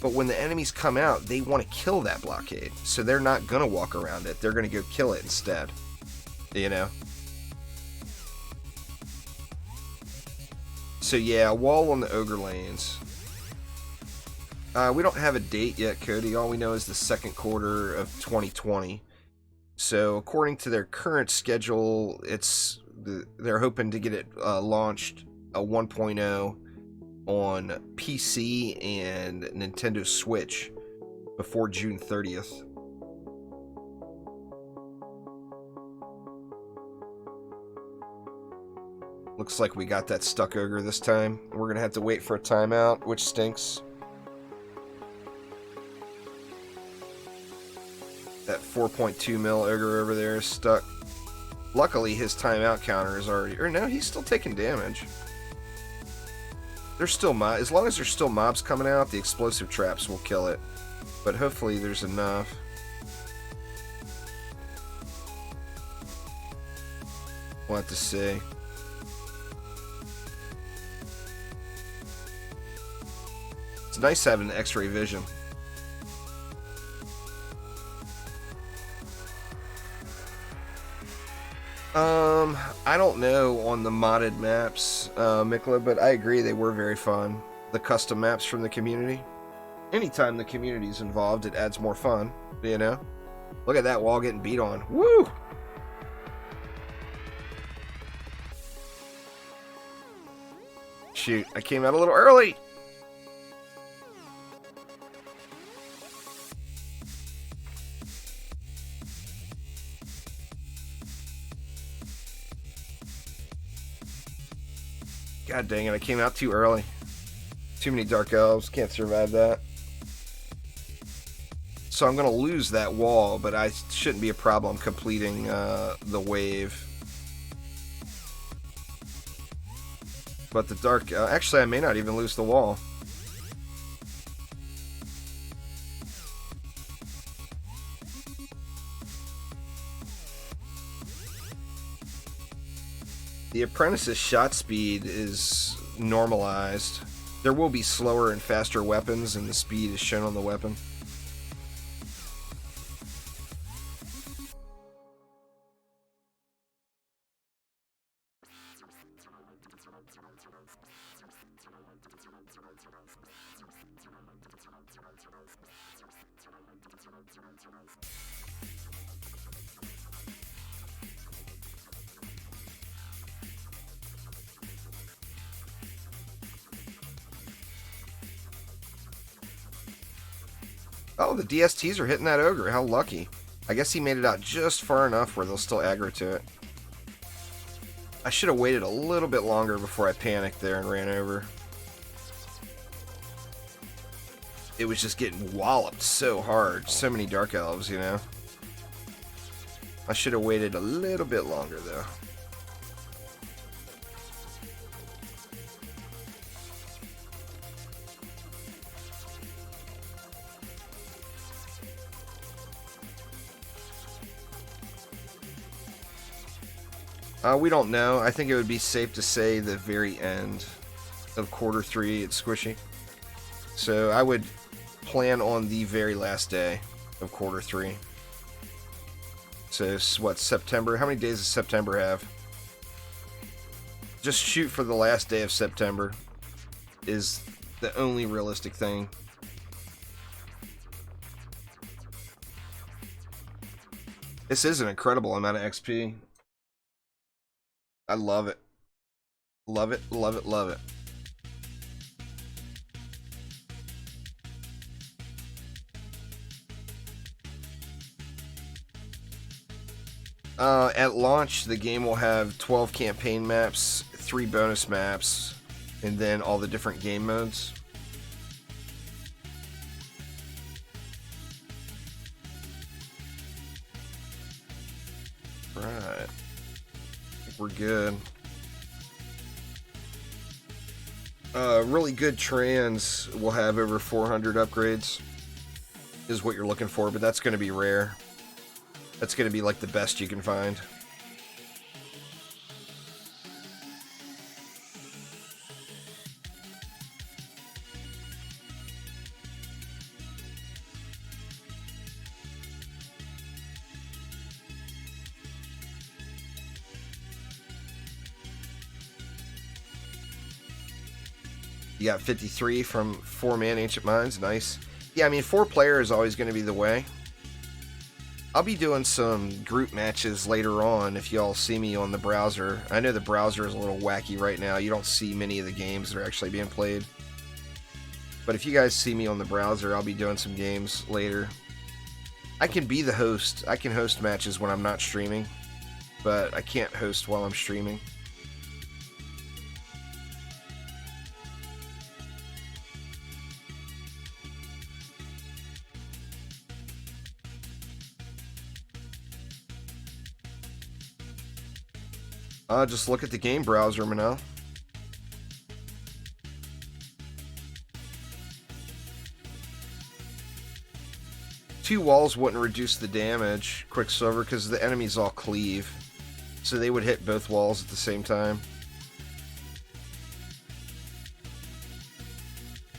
But when the enemies come out, they want to kill that blockade. So they're not going to walk around it. They're going to go kill it instead. You know? So yeah, a wall on the ogre lanes. We don't have a date yet, Cody. All we know is the second quarter of 2020. So according to their current schedule, they're hoping to get it launched 1.0 on PC and Nintendo Switch before June 30th. Looks like we got that stuck ogre this time. We're gonna have to wait for a timeout, which stinks. That 4.2 mil ogre over there is stuck. Luckily, his timeout counter is already... or no, he's still taking damage. There's still as long as there's still mobs coming out, the explosive traps will kill it. But hopefully there's enough. We'll have to see. It's nice having X-ray vision. I don't know on the modded maps, Mikla, but I agree they were very fun. The custom maps from the community. Anytime the community's involved, it adds more fun, you know? Look at that wall getting beat on. Woo! Shoot, I came out a little early! God dang it, I came out too early. Too many dark elves, can't survive that. So I'm going to lose that wall, but I shouldn't be a problem completing the wave. But the dark... actually, I may not even lose the wall. The apprentice's shot speed is normalized. There will be slower and faster weapons, and the speed is shown on the weapon. Oh, the DSTs are hitting that ogre. How lucky. I guess he made it out just far enough where they'll still aggro to it. I should have waited a little bit longer before I panicked there and ran over. It was just getting walloped so hard. So many dark elves, you know. I should have waited a little bit longer, though. We don't know. I think it would be safe to say the very end of quarter 3 it's squishy. So I would plan on the very last day of quarter 3. So what, September? How many days does September have? Just shoot for the last day of September is the only realistic thing. This is an incredible amount of XP. I love it. Love it, love it, love it. At launch, the game will have 12 campaign maps, 3 bonus maps, and then all the different game modes. Right. We're good. Really good trans will have over 400 upgrades is what you're looking for, but that's going to be rare. That's going to be like the best you can find. You got 53 from 4-man Ancient Minds. Nice. Yeah, I mean, 4 player is always going to be the way. I'll be doing some group matches later on if y'all see me on the browser. I know the browser is a little wacky right now. You don't see many of the games that are actually being played. But if you guys see me on the browser, I'll be doing some games later. I can be the host. I can host matches when I'm not streaming, but I can't host while I'm streaming. Just look at the game browser, Manel. Two walls wouldn't reduce the damage, Quicksilver, because the enemies all cleave. So they would hit both walls at the same time.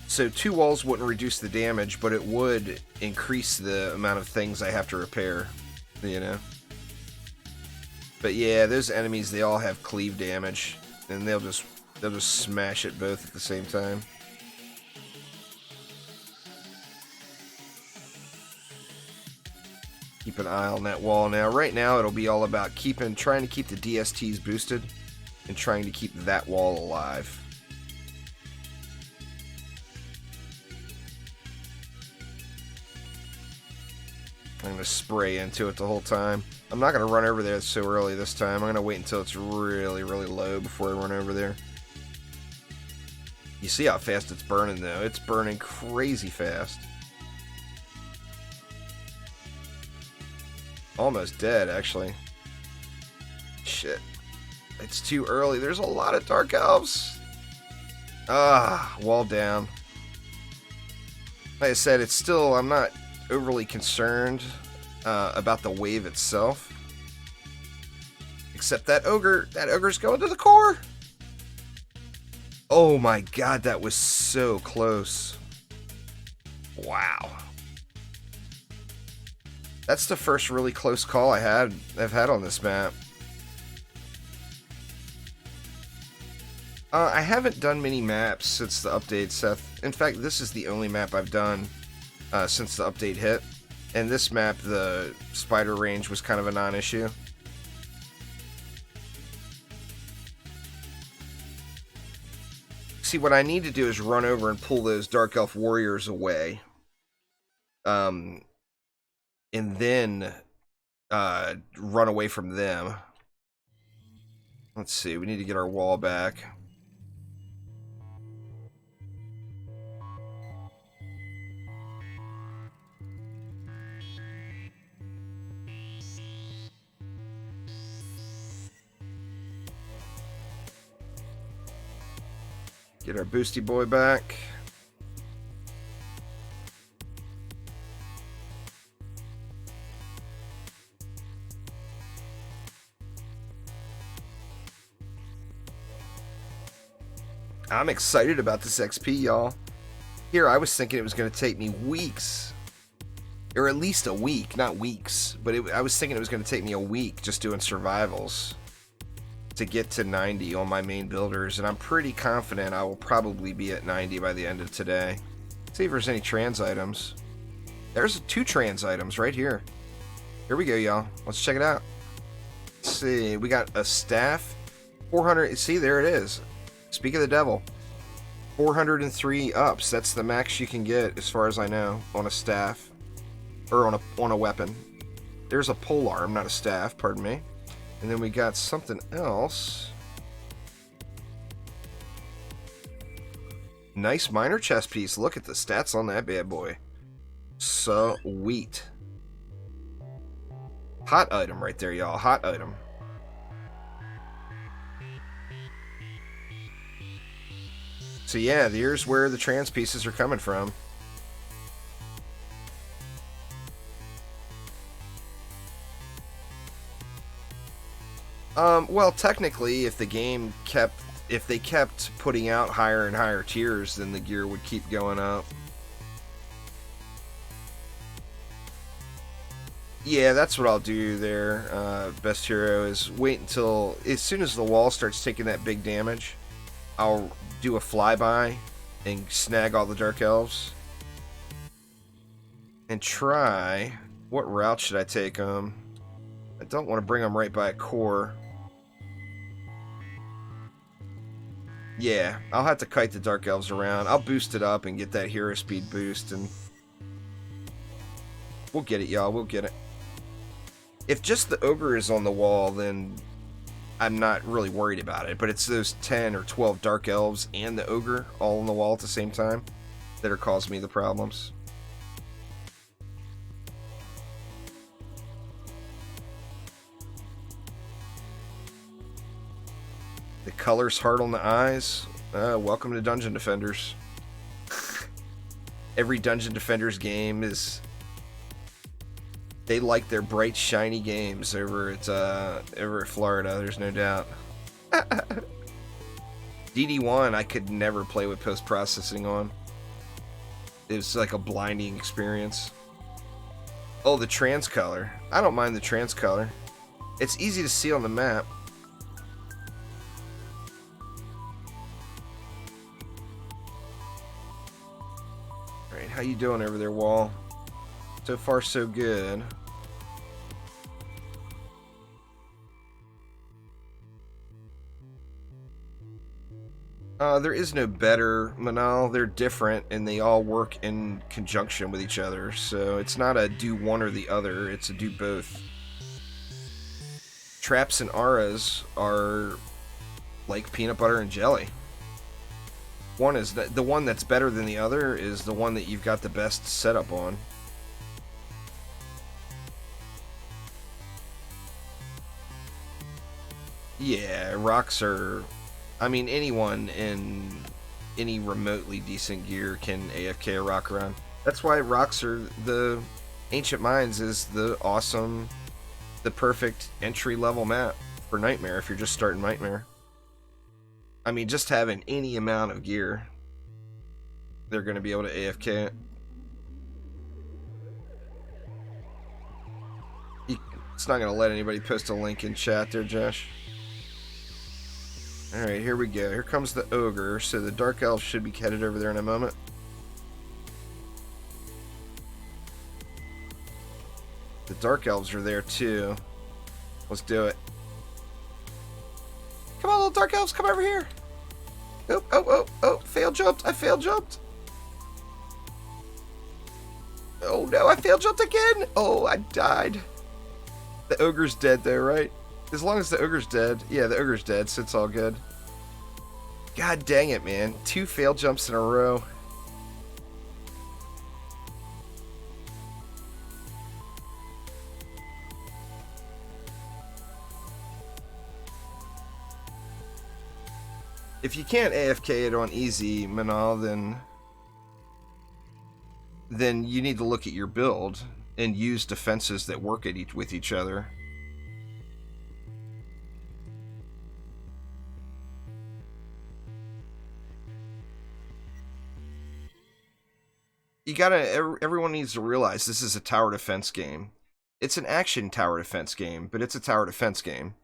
So 2 walls wouldn't reduce the damage, but it would increase the amount of things I have to repair, you know? But yeah, those enemies, they all have cleave damage, and they'll just smash it both at the same time. Keep an eye on that wall now. Right now, it'll be all about trying to keep the DSTs boosted and trying to keep that wall alive. I'm going to spray into it the whole time. I'm not going to run over there so early this time. I'm going to wait until it's really, really low before I run over there. You see how fast it's burning, though. It's burning crazy fast. almost dead, actually. Shit. It's too early. There's a lot of dark elves. Ah, wall down. Like I said, it's still, I'm not overly concerned about the wave itself. Except that ogre's going to the core. Oh my god, that was so close. Wow. That's the first really close call I've had on this map. I haven't done many maps since the update, Seth. In fact, this is the only map I've done since the update hit. And this map, the spider range was kind of a non-issue. See, what I need to do is run over and pull those Dark Elf warriors away. And then run away from them. Let's see, we need to get our wall back. Get our boosty boy back. I'm excited about this XP, y'all. Here, I was thinking it was going to take me weeks. Or at least a week, not weeks. But I was thinking it was going to take me a week just doing survivals to get to 90 on my main builders. And I'm pretty confident I will probably be at 90 by the end of today. See if there's any trans items. There's 2 trans items right here. Here we go, y'all. Let's check it out. Let's see. We got a staff. 400. See, there it is. Speak of the devil. 403 ups. That's the max you can get, as far as I know, on a staff. Or on a weapon. There's a polearm, not a staff, pardon me. And then we got something else. Nice minor chest piece. Look at the stats on that bad boy. Sweet. Hot item right there, y'all. Hot item. So yeah, here's where the trans pieces are coming from. Well, technically, if they kept putting out higher and higher tiers, then the gear would keep going up. Yeah, that's what I'll do there, best hero, is wait until, as soon as the wall starts taking that big damage, I'll do a flyby and snag all the Dark Elves. And try, what route should I take them? I don't want to bring them right by a core. Yeah, I'll have to kite the Dark Elves around. I'll boost it up and get that hero speed boost, and we'll get it, y'all. We'll get it. If just the ogre is on the wall, then I'm not really worried about it. But it's those 10 or 12 Dark Elves and the ogre all on the wall at the same time that are causing me the problems. The color's hard on the eyes. Welcome to Dungeon Defenders. Every Dungeon Defenders game is... They like their bright, shiny games over at Florida, there's no doubt. DD1, I could never play with post-processing on. It was like a blinding experience. Oh, the trans color. I don't mind the trans color. It's easy to see on the map. Alright, how you doing over there, Wall? So far, so good. There is no better, Manal. They're different, and they all work in conjunction with each other. So it's not a do one or the other, it's a do both. Traps and auras are like peanut butter and jelly. One is the one that's better than the other is the one that you've got the best setup on. Yeah, rocks are... I mean, anyone in any remotely decent gear can AFK a rock around. That's why rocks are the... Ancient Mines is the awesome, the perfect entry-level map for Nightmare if you're just starting Nightmare. I mean, just having any amount of gear, they're going to be able to AFK it. It's not going to let anybody post a link in chat there, Josh. Alright, here we go. Here comes the ogre, so the dark elf should be headed over there in a moment. The dark elves are there too. Let's do it. Come on, little dark elves, come over here. Oh, oh, oh, oh, fail jumped. I fail jumped. Oh no, I fail jumped again. Oh, I died. The ogre's dead though, right? As long as the ogre's dead. Yeah, the ogre's dead, so it's all good. God dang it, man. 2 fail jumps in a row. If you can't AFK it on easy, Manal, then you need to look at your build and use defenses that work with each other. You gotta, everyone needs to realize this is a tower defense game. It's an action tower defense game, but it's a tower defense game.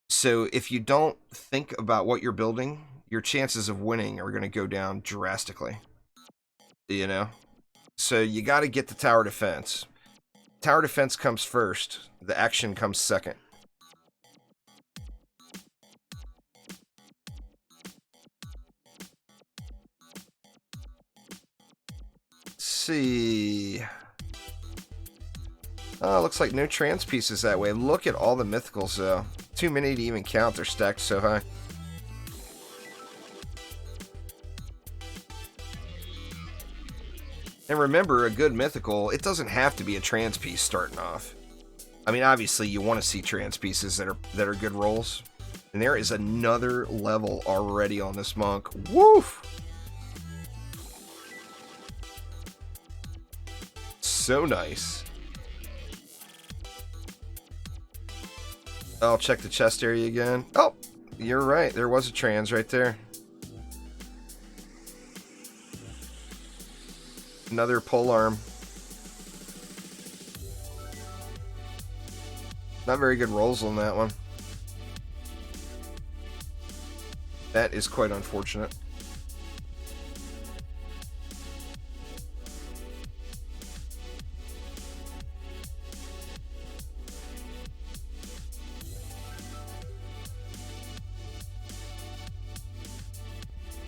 So if you don't think about what you're building, your chances of winning are going to go down drastically. You know? So you got to get the tower defense. Tower defense comes first. The action comes second. Let's see. Oh, looks like no trans pieces that way. Look at all the mythicals, though. Too many to even count. They're stacked so high. And remember, a good mythical, it doesn't have to be a trans piece starting off. I mean, obviously, you want to see trans pieces that are good rolls. And there is another level already on this monk. Woof! So nice. I'll check the chest area again. Oh, you're right. There was a trans right there. Another pole arm. Not very good rolls on that one. That is quite unfortunate.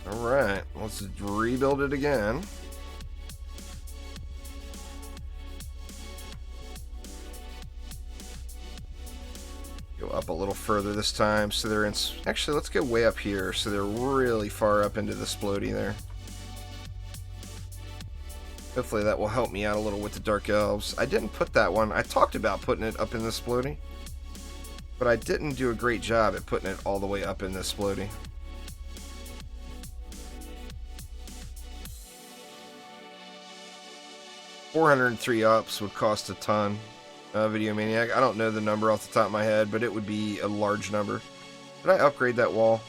Alright, let's rebuild it again. Go up a little further this time, so they're in... Actually, let's go way up here, so they're really far up into the Splody there. Hopefully that will help me out a little with the Dark Elves. I didn't put that one. I talked about putting it up in the Splody, but I didn't do a great job at putting it all the way up in the Splody. $403 ups would cost a ton. Video Maniac. I don't know the number off the top of my head, but it would be a large number. Did I upgrade that wall?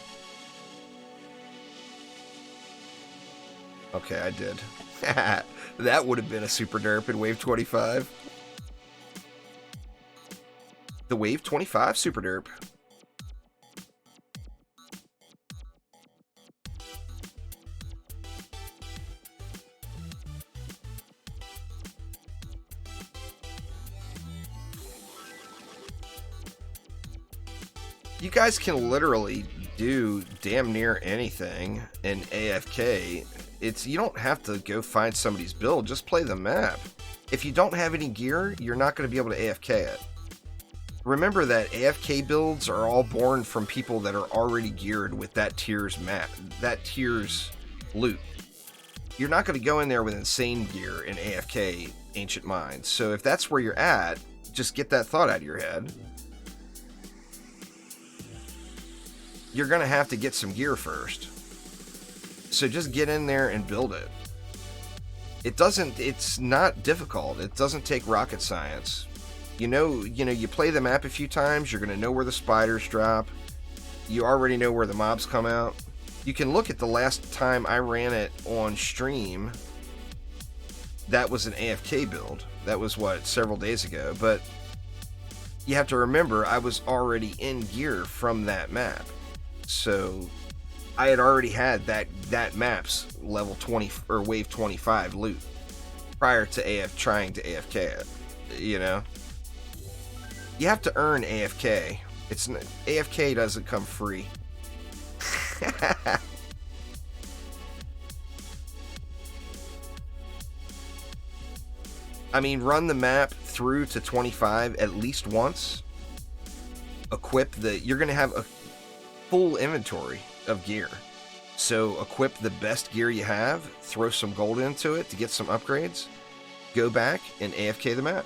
Okay, I did. That would have been a super derp in Wave 25. The Wave 25 super derp. You guys can literally do damn near anything in AFK. You don't have to go find somebody's build, just play the map. If you don't have any gear, you're not going to be able to AFK it. Remember that AFK builds are all born from people that are already geared with that tier's map, that tier's loot. You're not going to go in there with insane gear in AFK Ancient Mines. So if that's where you're at, just get that thought out of your head. you're going to have to get some gear first. So just get in there and build it. It's not difficult. It doesn't take rocket science. You play the map a few times, you're going to know where the spiders drop. You already know where the mobs come out. You can look at the last time I ran it on stream. That was an AFK build. That was, several days ago. But you have to remember, I was already in gear from that map. So I had already had that map's level 20 or wave 25 loot prior to trying to AFK it. You have to earn AFK. AFK doesn't come free. I mean, run the map through to 25 at least once. You're going to have a full inventory of gear. So equip the best gear you have, throw some gold into it to get some upgrades, go back and AFK the map.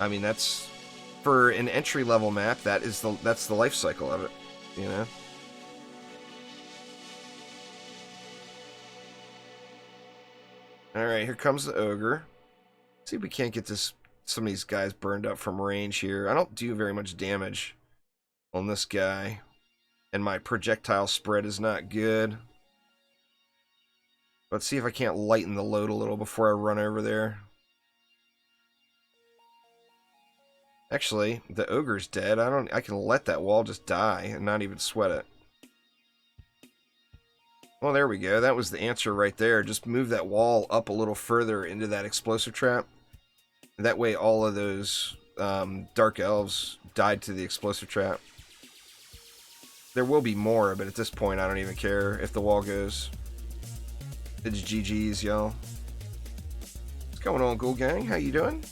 I mean, that's for an entry level map, that's the life cycle of it, Alright, here comes the ogre. See if we can't get some of these guys burned up from range here. I don't do very much damage on this guy. And my projectile spread is not good. Let's see if I can't lighten the load a little before I run over there. Actually, the ogre's dead. I can let that wall just die and not even sweat it. Well, there we go. That was the answer right there. Just move that wall up a little further into that explosive trap. That way all of those dark elves died to the explosive trap. There will be more, but at this point I don't even care if the wall goes. It's GG's, y'all. What's going on, Ghoul Gang? How you doing?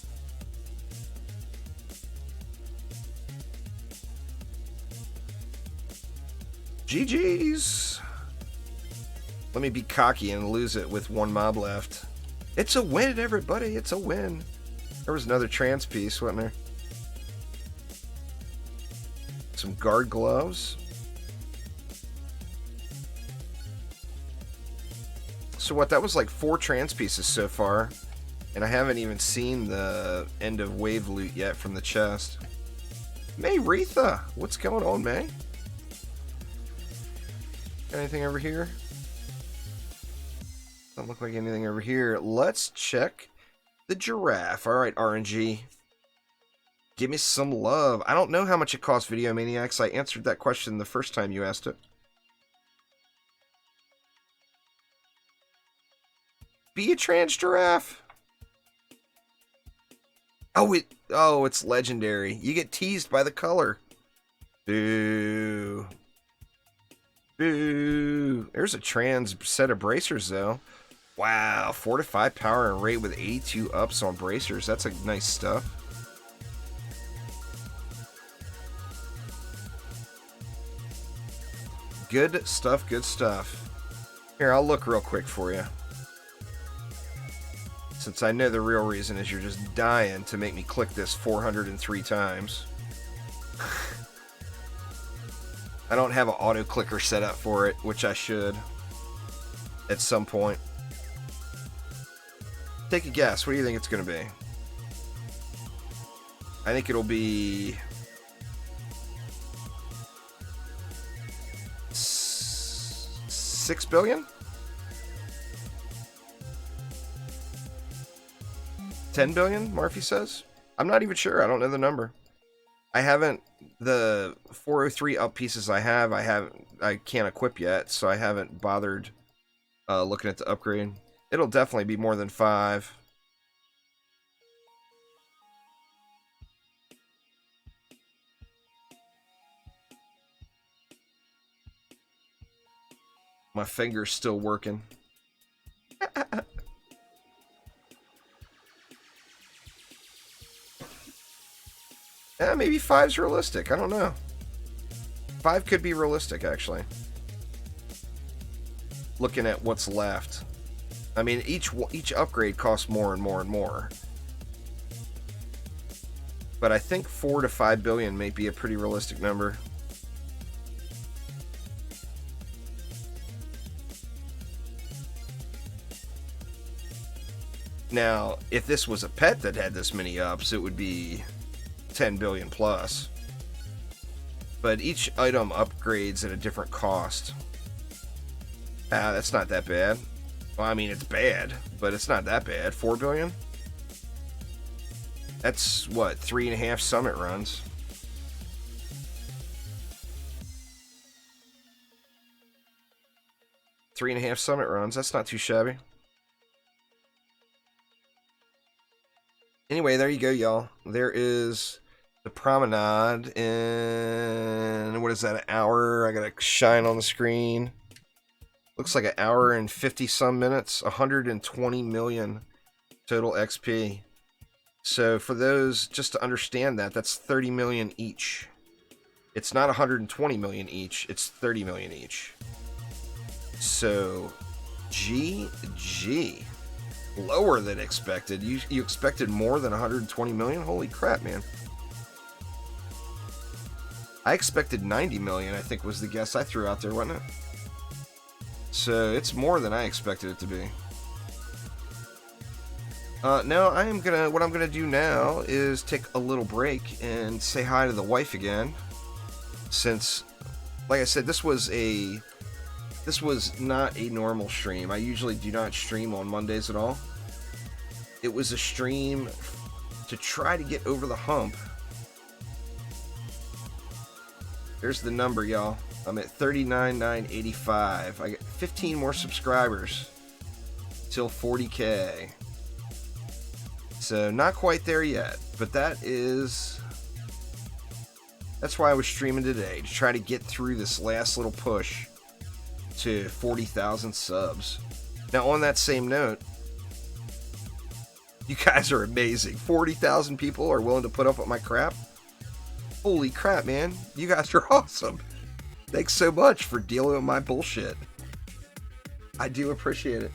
GG's. Let me be cocky and lose it with one mob left. It's a win, everybody. It's a win. There was another trans piece, wasn't there? Some guard gloves. So what, that was like 4 trans pieces so far. And I haven't even seen the end of wave loot yet from the chest. May Retha, what's going on, May? Got anything over here? Doesn't look like anything over here. Let's check the giraffe. Alright, RNG. Give me some love. I don't know how much it costs, Video Maniacs. I answered that question the first time you asked it. Be a trans giraffe. Oh, it's legendary. You get teased by the color. Boo. Boo. There's a trans set of bracers, though. Wow, 4-5 power and rate with 82 ups on bracers. That's a nice stuff. Good stuff, good stuff. Here, I'll look real quick for you. Since I know the real reason is you're just dying to make me click this 403 times. I don't have an auto clicker set up for it, which I should at some point. Take a guess. What do you think it's going to be? I think it'll be 6 billion? 10 billion, Murphy says. I'm not even sure. I don't know the number. I haven't, the 403 up pieces I can't equip yet, so I haven't bothered looking at the upgrade. It'll definitely be more than 5. My finger's still working. Yeah, maybe 5's realistic. I don't know. 5 could be realistic, actually. Looking at what's left. I mean, each upgrade costs more and more and more. But I think 4 to 5 billion may be a pretty realistic number. Now, if this was a pet that had this many ups, it would be 10 billion plus. But each item upgrades at a different cost. That's not that bad. Well, I mean, it's bad, but it's not that bad. 4 billion? That's, what, 3.5 summit runs. Three and a half summit runs. That's not too shabby. Anyway, there you go, y'all. There is the promenade in, what is that, an hour? I got a shine on the screen. Looks like an hour and 50 some minutes. 120 million total XP. So for those, just to understand that, that's 30 million each. It's not 120 million each. It's 30 million each. So, GG. Lower than expected. You expected more than 120 million? Holy crap, man. I expected 90 million, I think was the guess I threw out there, wasn't it? So, it's more than I expected it to be. Now, what I'm gonna do now is take a little break and say hi to the wife again. Since, like I said, this was not a normal stream. I usually do not stream on Mondays at all. It was a stream to try to get over the hump. There's the number, y'all. I'm at 39,985. I got 15 more subscribers till 40K. So not quite there yet, but that's why I was streaming today, to try to get through this last little push to 40,000 subs. Now, on that same note, you guys are amazing. 40,000 people are willing to put up with my crap. Holy crap, man. You guys are awesome. Thanks so much for dealing with my bullshit. I do appreciate it.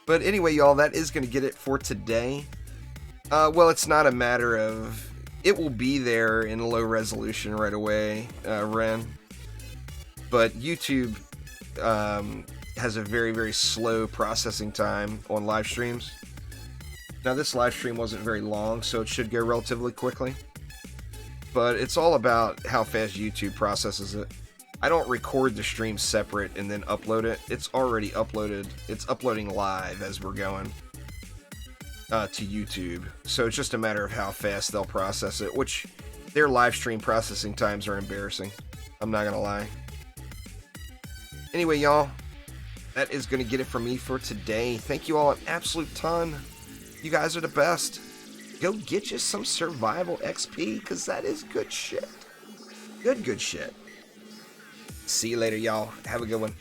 But anyway, y'all, that is going to get it for today. Well, it's not a matter of... It will be there in low resolution right away, Ren. But YouTube has a very, very slow processing time on live streams. Now, this live stream wasn't very long, so it should go relatively quickly. But it's all about how fast YouTube processes it. I don't record the stream separate and then upload it. It's already uploaded. It's uploading live as we're going to YouTube. So it's just a matter of how fast they'll process it, which their live stream processing times are embarrassing. I'm not going to lie. Anyway, y'all, that is going to get it for me for today. Thank you all an absolute ton. You guys are the best. Go get you some survival XP, because that is good shit. Good shit. See you later, y'all. Have a good one.